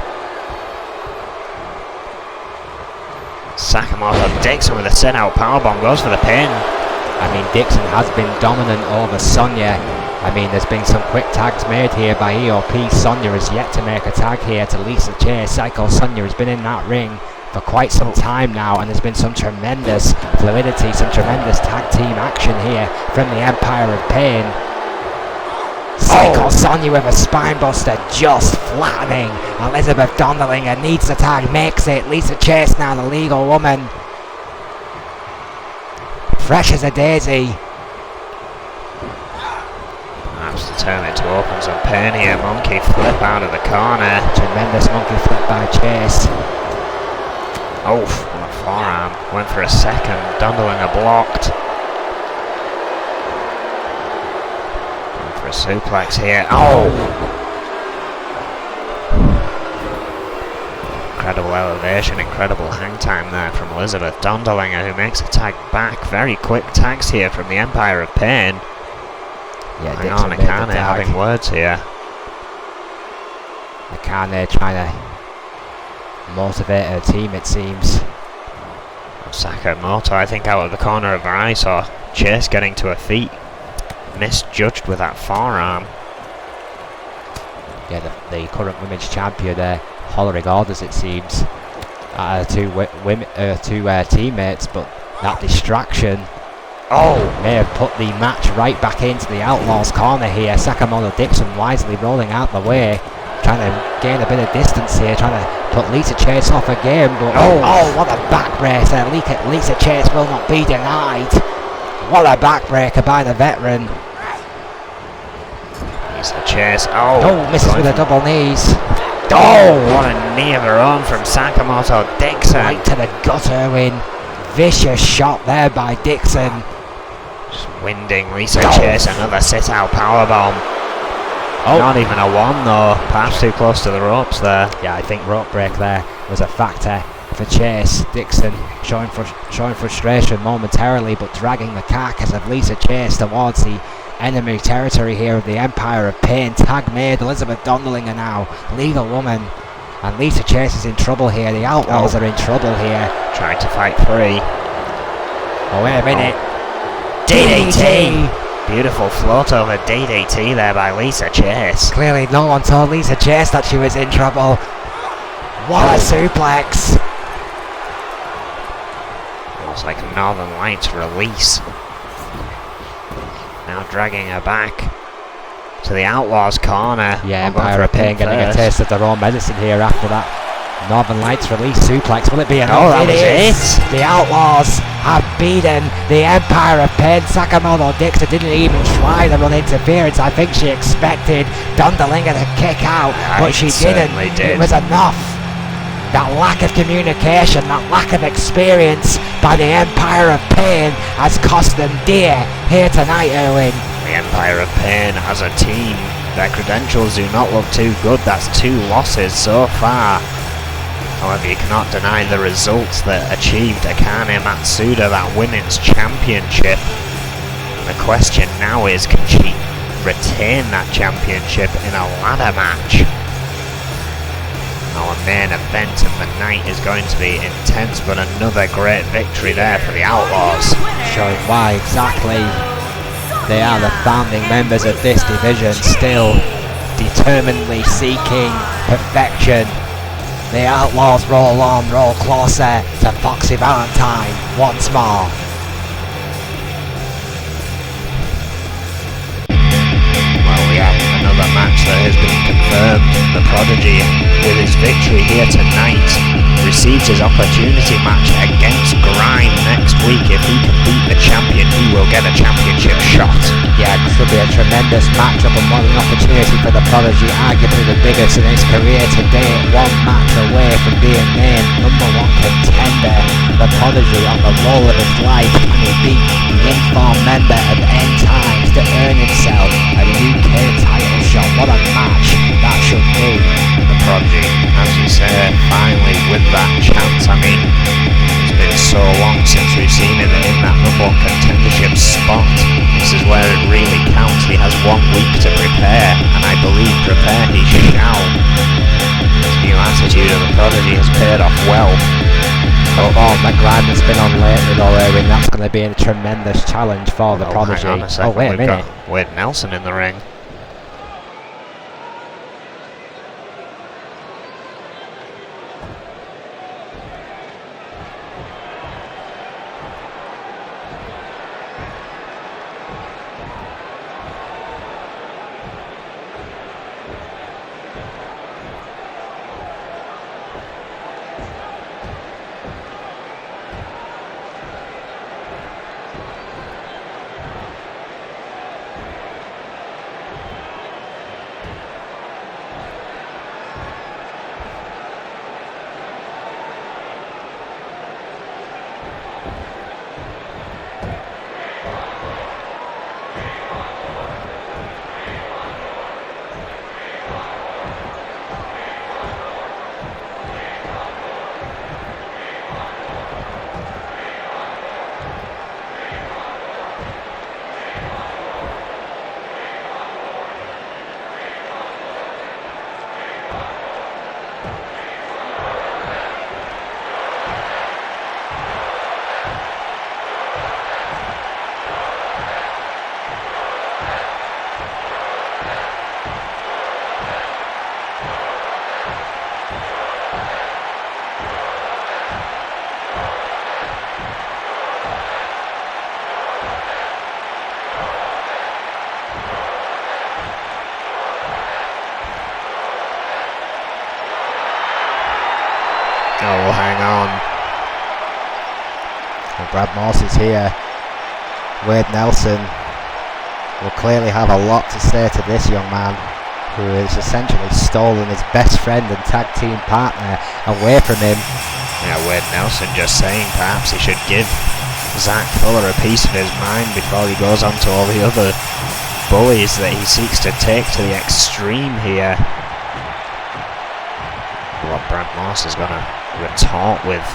Sakamoto Dixon with a set-out powerbomb goes for the pin. I mean, Dixon has been dominant over Sonya. I mean, there's been some quick tags made here by EOP. Sonya has yet to make a tag here to Lisa Chase. Psycho Sonya has been in that ring for quite some time now, and there's been some tremendous fluidity, some tremendous tag team action here from the Empire of Pain. Psycho Sonya with a spinebuster, just flattening. Elizabeth Dondelinger needs the tag, makes it. Lisa Chase now the legal woman. Fresh as a daisy. Perhaps determined to open some pain here. Monkey flip out of the corner. Tremendous monkey flip by Chase. Oh, what a forearm. Went for a second. Dundalinger blocked. Going for a suplex here. Oh! Incredible elevation, incredible hang time there from Elizabeth Dundalinger, who makes a tag back. Very quick tags here from the Empire of Pain. Yeah, Hang on, Akane having words here. Akane trying to motivate her team, it seems. Sakamoto, I think, out of the corner of her eye, saw Chase getting to her feet. Misjudged with that forearm. Yeah, the current women's champion there, hollering orders, it seems, at her two teammates, but that distraction may have put the match right back into the Outlaws' corner here. Sakamoto Dixon wisely rolling out the way, trying to gain a bit of distance here, trying to put Lisa Chase off her game, but what a back brace there. Lisa Chase will not be denied. What a backbreaker by the veteran. Lisa Chase, misses with the double knees. What a knee of her own from Sakamoto Dixon. Right to the gut, Irwin. Vicious shot there by Dixon. Just winding Lisa Chase, another sit-out powerbomb. Not even a one though, perhaps too close to the ropes there. Yeah, I think rope break there was a factor for Chase. Dixon showing frustration momentarily, but dragging the carcass of Lisa Chase towards the enemy territory here of the Empire of Pain. Tag made. Elizabeth Dundalinger now, legal woman, and Lisa Chase is in trouble here. The Outlaws are in trouble here. Trying to fight free. Oh, wait a minute. DDT! Beautiful float over DDT there by Lisa Chase. Clearly no one told Lisa Chase that she was in trouble. What a suplex! Looks like Northern Lights release. Now dragging her back to the Outlaws' corner. Yeah, Empire of Pain getting a taste of their own medicine here after that Northern Lights release suplex. Will it be enough? That was it. The Outlaws have beaten the Empire of Pain. Sakamoto Dixon didn't even try the run interference. I think she expected Dundalinger to kick out, but she didn't. It was enough. That lack of communication, that lack of experience by the Empire of Pain has cost them dear here tonight, Erwin. The Empire of Pain as a team, their credentials do not look too good. That's 2 losses so far. However, you cannot deny the results that achieved Akane Matsuda that women's championship. The question now is, can she retain that championship in a ladder match? Our main event of the night is going to be intense, but another great victory there for the Outlaws. Showing why exactly they are the founding members of this division, still determinedly seeking perfection. The Outlaws roll on, roll closer to Foxy Valentine once more. Well, we have another match that has been confirmed. The Prodigy, with his victory here tonight, receives his opportunity match against Grime next week. If he can beat the champion, he will get a championship shot. Yeah, this will be a tremendous matchup and what an opportunity for the Prodigy, arguably the biggest in his career today, 1 match away from being named #1 contender. The Prodigy on the roll of his life, and he beat the informed member of N.Times to earn himself a UK title shot. What a match that should be. The Prodigy, as you said, finally with that chance. I mean, it's been so long since we've seen him in that #1 contendership spot. This is where it really counts. He has 1 week to prepare, and I believe prepare he shall. This new attitude of the Prodigy has paid off well. The grind that's been on lately though, Erwin, that's going to be a tremendous challenge for the Prodigy. Hang on a second. Wait a minute. We've got Wade Nelson in the ring. And Brad Morse is here. Wade Nelson will clearly have a lot to say to this young man, who has essentially stolen his best friend and tag team partner away from him. Yeah, Wade Nelson just saying perhaps he should give Zach Fuller a piece of his mind before he goes on to all the other bullies that he seeks to take to the extreme here. What Brad Morse is going to retort with.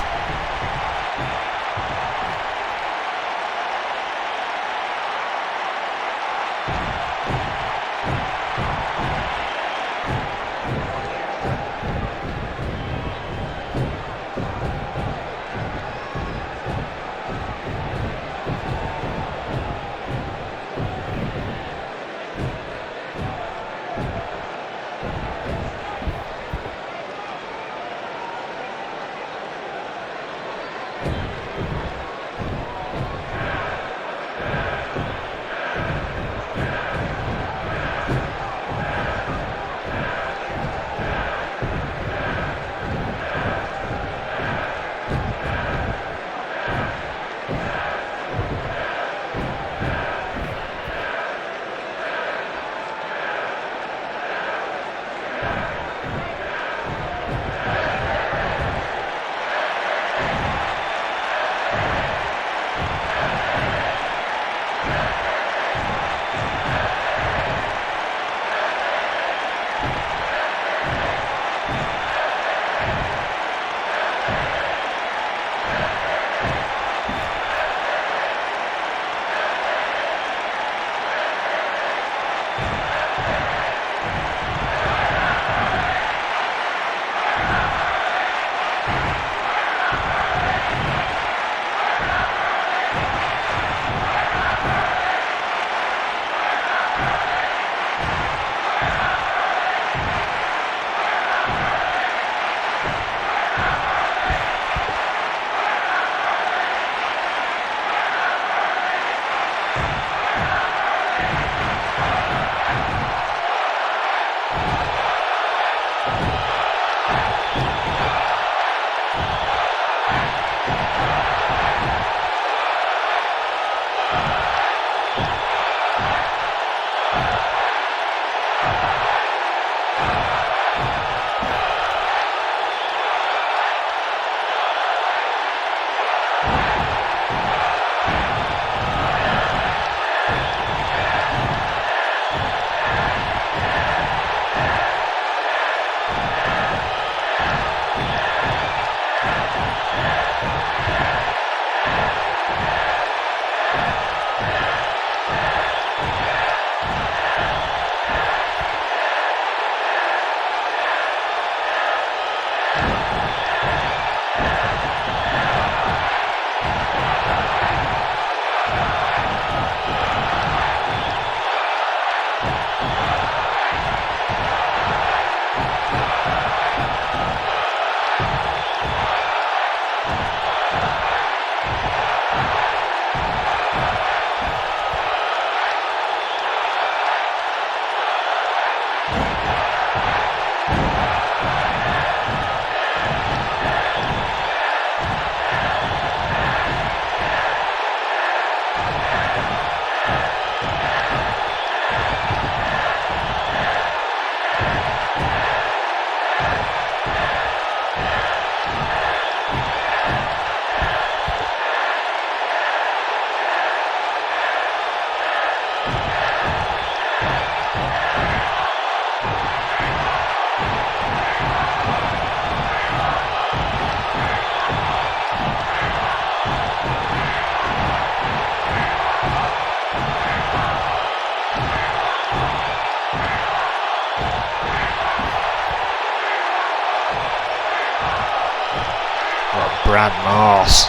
Brad Morse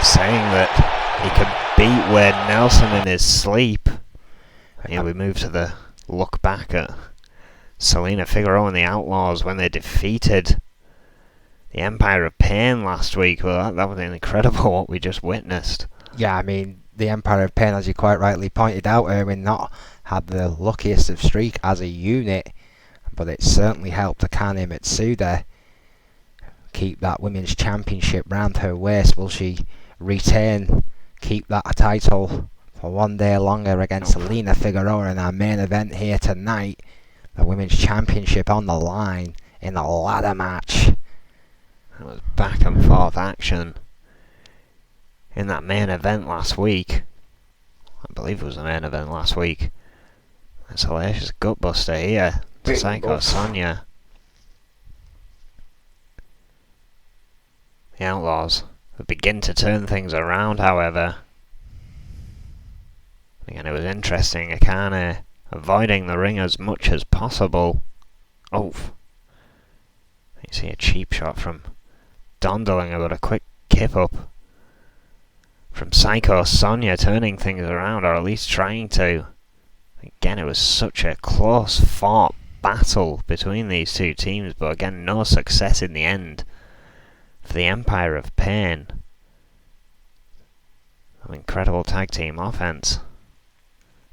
saying that he could beat Wade Nelson in his sleep. Yeah, we move to the look back at Selena Figueroa and the Outlaws when they defeated the Empire of Pain last week. Well, that was incredible what we just witnessed. Yeah, I mean, the Empire of Pain, as you quite rightly pointed out, Erwin, not had the luckiest of streak as a unit, but it certainly helped Akane Mitsuda keep that women's championship round her waist? Will she keep that title for one day longer against Selena Figueroa in our main event here tonight? The women's championship on the line in a ladder match. It was back and forth action in that main event last week. I believe it was the main event last week. It's a hellacious gutbuster here to Psycho Sonia. The Outlaws have begin to turn things around, however. Again, it was interesting. Akane avoiding the ring as much as possible. Oh, you see a cheap shot from Dondolinger, but a quick kip up from Psycho Sonia, turning things around, or at least trying to. Again, it was such a close fought battle between these two teams, but again, no success in the end for the Empire of Pain. An incredible tag team offense,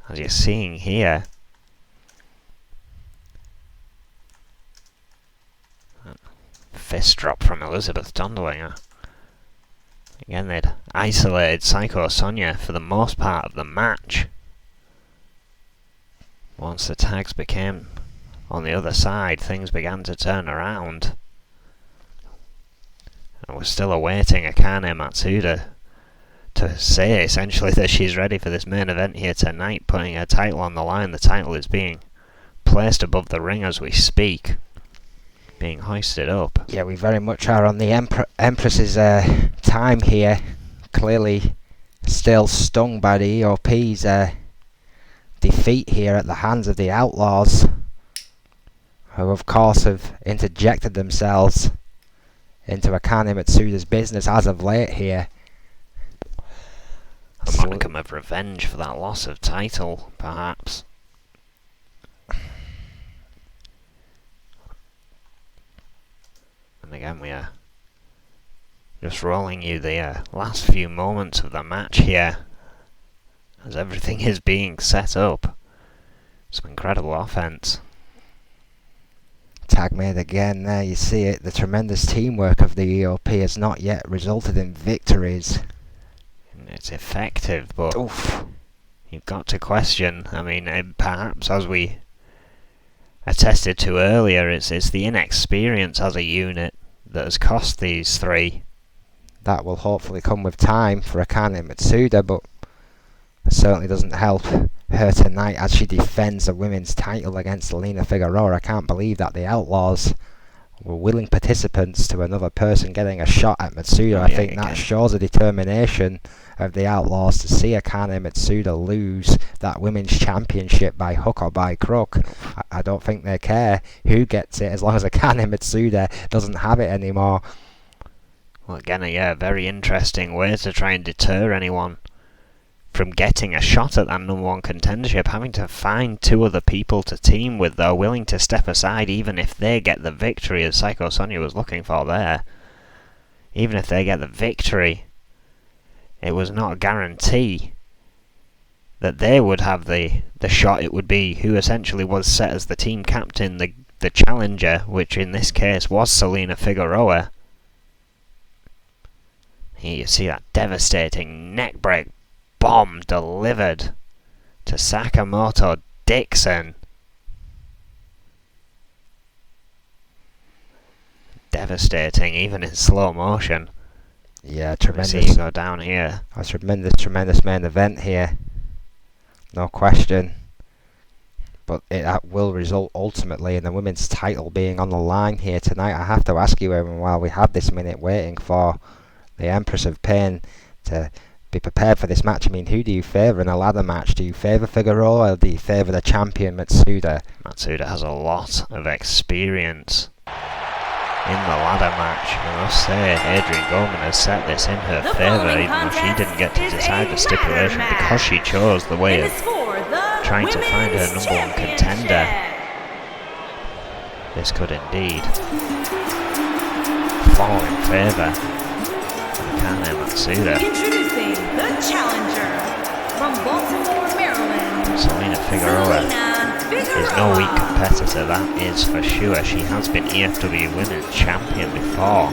as you're seeing here. Fist drop from Elizabeth Dondolinger. Again, they'd isolated Psycho Sonia for the most part of the match. Once the tags became on the other side, things began to turn around. And we're still awaiting Akane Matsuda to say essentially that she's ready for this main event here tonight, putting her title on the line. The title is being placed above the ring as we speak, being hoisted up. Yeah, we very much are on the Empress's time here. Clearly still stung by the EOP's defeat here at the hands of the Outlaws, who of course have interjected themselves into Akane Matsuda's business as of late here. A modicum of revenge for that loss of title, perhaps. And again, we are just rolling you the last few moments of the match here, as everything is being set up. Some incredible offense. Tag made again there, you see it. The tremendous teamwork of the EOP has not yet resulted in victories. It's effective, but oof, you've got to question. I mean, perhaps as we attested to earlier, it's the inexperience as a unit that has cost these three. That will hopefully come with time for Akane Matsuda, but it certainly doesn't help her tonight as she defends the women's title against Selena Figueroa. I can't believe that the Outlaws were willing participants to another person getting a shot at Matsuda. I think that shows the determination of the Outlaws to see Akane Matsuda lose that women's championship by hook or by crook. I don't think they care who gets it as long as Akane Matsuda doesn't have it anymore. Well, again, yeah, very interesting way to try and deter anyone from getting a shot at that number one contendership, having to find two other people to team with that are willing to step aside even if they get the victory, as Psycho Sonia was looking for there. Even if they get the victory, it was not a guarantee that they would have the shot. It would be who essentially was set as the team captain, the challenger, which in this case was Selena Figueroa. Here you see that devastating neckbreak bomb delivered to Sakamoto Dixon. Devastating, even in slow motion. Yeah, tremendous. See you go down here. A tremendous main event here. No question. But that will result ultimately in the women's title being on the line here tonight. I have to ask you, Evan, while we have this minute waiting for the Empress of Pain to be prepared for this match, I mean, who do you favour in a ladder match? Do you favour Figueroa or do you favour the champion Matsuda? Matsuda has a lot of experience in the ladder match. I must say, Adrian Gorman has set this in her favour, even though she didn't get to decide the stipulation because she chose the way of trying to find her number one contender. This could indeed fall in favour of Akane Matsuda. Introducing the challenger from Baltimore, Maryland, Selena Figueroa is no weak competitor, that is for sure. She has been EFW Women's Champion before.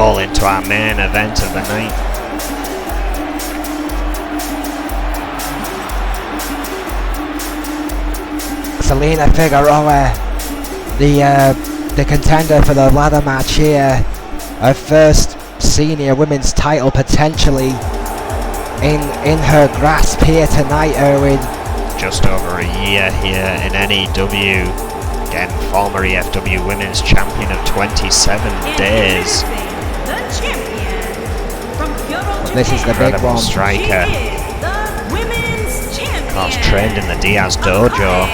roll into our main event of the night. Selena Figueroa, the contender for the ladder match here, her first senior women's title potentially in her grasp here tonight, Erwin. Just over a year here in N.E.W. Again, former EFW Women's Champion of 27 days. The champion from Kyoto, But this is the big Incredible one. striker. She is the women's champion. Of course, trained in the Diaz dojo.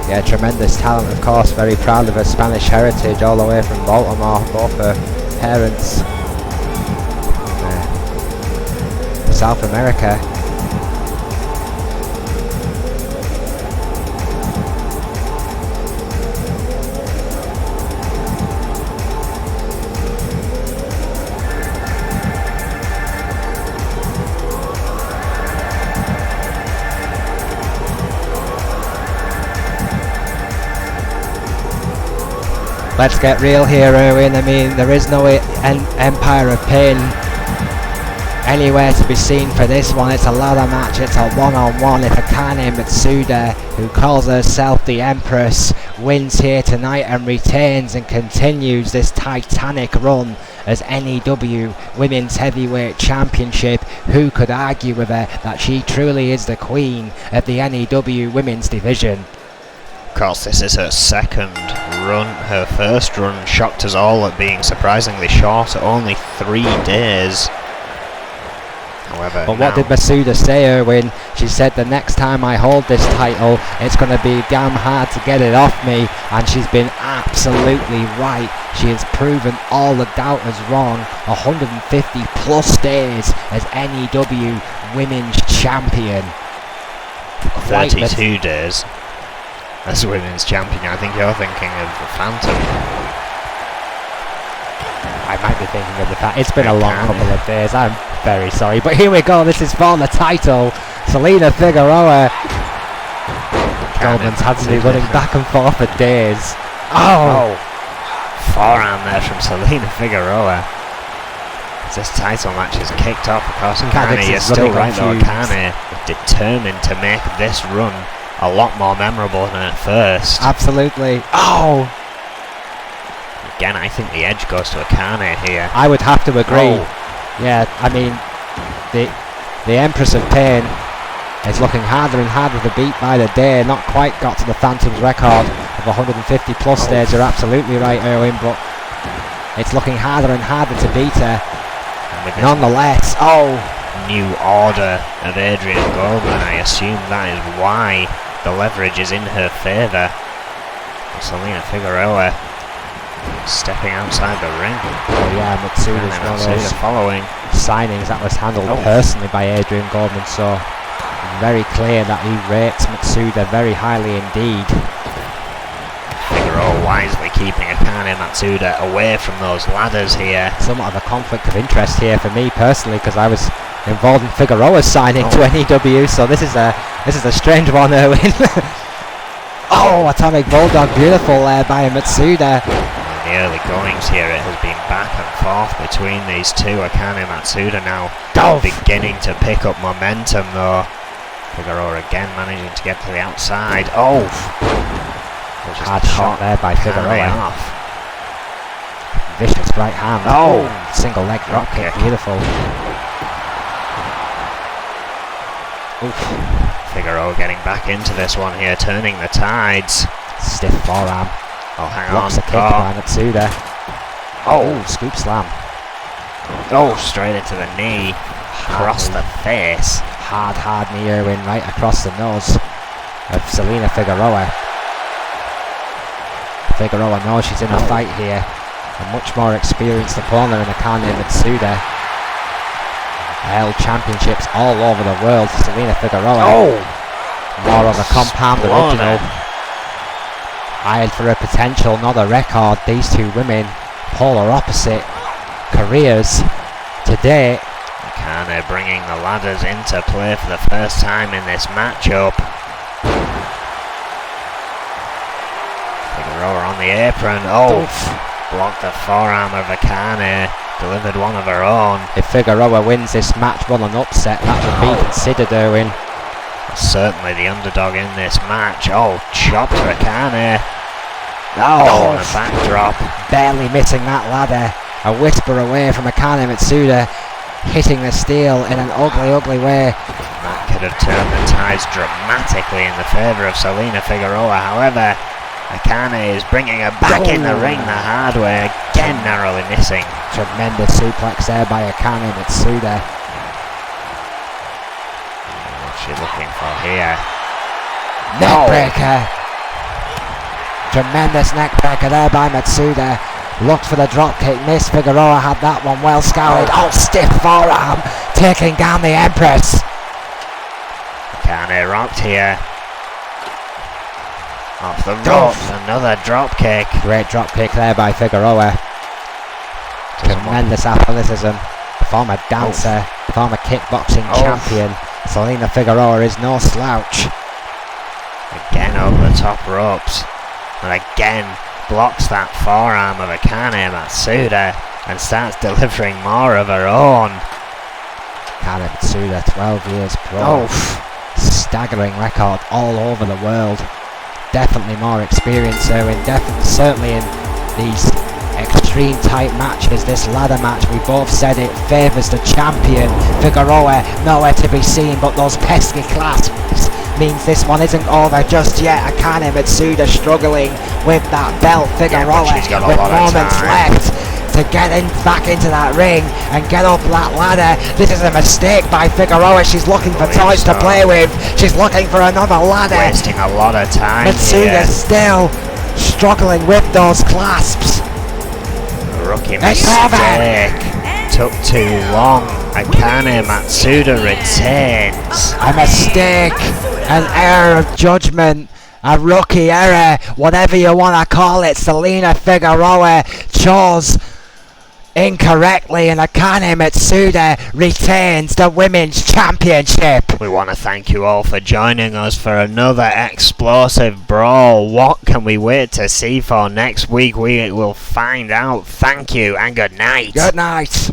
Yeah, tremendous talent, of course. Very proud of her Spanish heritage, all the way from Baltimore. Both her parents, South America. Let's get real here, Erwin. I mean, there is no Empire of Pain anywhere to be seen for this one. It's a ladder match, it's a one-on-one. If Akane Matsuda, who calls herself the Empress, wins here tonight and retains and continues this titanic run as N.E.W. Women's Heavyweight Championship, who could argue with her that she truly is the queen of the N.E.W. Women's Division? Of course, this is her second run. Her first run shocked us all at being surprisingly short, only 3 days. However, but what did Matsuda say, Erwin? She said, the next time I hold this title, it's going to be damn hard to get it off me, and she's been absolutely right. She has proven all the doubters wrong. 150 plus days as N.E.W. Women's Champion. 32 days as Women's Champion. I think you're thinking of the Phantom. I might be thinking of the fact it's been a long couple of days. I'm very sorry, but here we go. This is for the title. Selena Figueroa. Goldman's had to be running back and forth for days. Oh! Forearm there from Selena Figueroa. As this title match is kicked off, of course, Akane, you're still right though, Akane determined to make this run a lot more memorable than at first. Absolutely. Oh! Again, I think the edge goes to Akane here. I would have to agree. Yeah, I mean, the Empress of Pain is looking harder and harder to beat by the day. Not quite got to the Phantom's record of 150 plus days. You're absolutely right, Erwin, but it's looking harder and harder to beat her. Nonetheless, new order of Adrian Goldman. I assume that is why the leverage is in her favour. Selena Figueroa stepping outside the ring. Oh yeah, Matsuda's one of those following signings that was handled personally by Adrian Goldman, so very clear that he rates Matsuda very highly indeed. Figueroa wisely keeping Akane Matsuda away from those ladders here. Somewhat of a conflict of interest here for me personally, because I was involved in Figueroa's signing to N.E.W, so this is a strange one, Erwin. Atomic Bulldog, beautiful there by Matsuda. In the early goings here, it has been back and forth between these two. Akane Matsuda now beginning to pick up momentum though. Figueroa again managing to get to the outside. Hard shot there by Figueroa. Vicious right hand. Single leg drop kick, beautiful. Figueroa getting back into this one here, turning the tides. Stiff forearm. Hang Blocks on. the kick by Matsuda. Scoop slam. Straight into the knee. Across the face. Hard knee, Erwin, right across the nose of Selena Figueroa. Figueroa knows she's in a fight here. A much more experienced opponent than Akane Matsuda. Held championships all over the world. Selena Figueroa. More of a compound original. Eyed for a potential, not a record. These two women, polar opposite careers today. Akane bringing the ladders into play for the first time in this matchup. Figueroa on on the apron. Oh, blocked the forearm of Akane. Delivered one of her own. If Figueroa wins this match, won an upset, that would be considered, Erwin. Certainly the underdog in this match. Oh, chop to Akane. Oh, and a backdrop. Barely missing that ladder. A whisper away from Akane Matsuda, hitting the steel in an ugly, ugly way. That could have turned the tides dramatically in the favour of Selena Figueroa. However, Akane is bringing her back in the ring the hard way, again narrowly missing. Tremendous suplex there by Akane Matsuda. What's she looking for here? Neckbreaker. Tremendous neckbreaker there by Matsuda. Looked for the dropkick, missed. Figueroa had that one well scoured. Oh, stiff forearm, taking down the Empress. Akane rocked here. Off the ropes, another dropkick. Great dropkick there by Figueroa. Tremendous athleticism. Former dancer, former kickboxing champion. Selena Figueroa is no slouch. Again over the top ropes. And again blocks that forearm of Akane Matsuda and starts delivering more of her own. Akane Matsuda, 12 years pro. Staggering record all over the world. Definitely more experience there, and certainly in these extreme tight matches. This ladder match, we both said it favours the champion. Figueroa nowhere to be seen, but those pesky clasps means this one isn't over just yet. Akane Matsuda struggling with that belt. Figueroa with moments left to get back into that ring and get up that ladder. This is a mistake by Figueroa. She's looking for toys to play with. She's looking for another ladder. Wasting a lot of time. Matsuda still struggling with those clasps. Rookie mistake. Took too long. Akane Matsuda retains. A mistake, an error of judgment, a rookie error, whatever you want to call it. Selena Figueroa chose incorrectly, and Akane Matsuda retains the Women's Championship. We want to thank you all for joining us for another explosive brawl. What can we wait to see for next week? We will find out. Thank you and good night. Good night.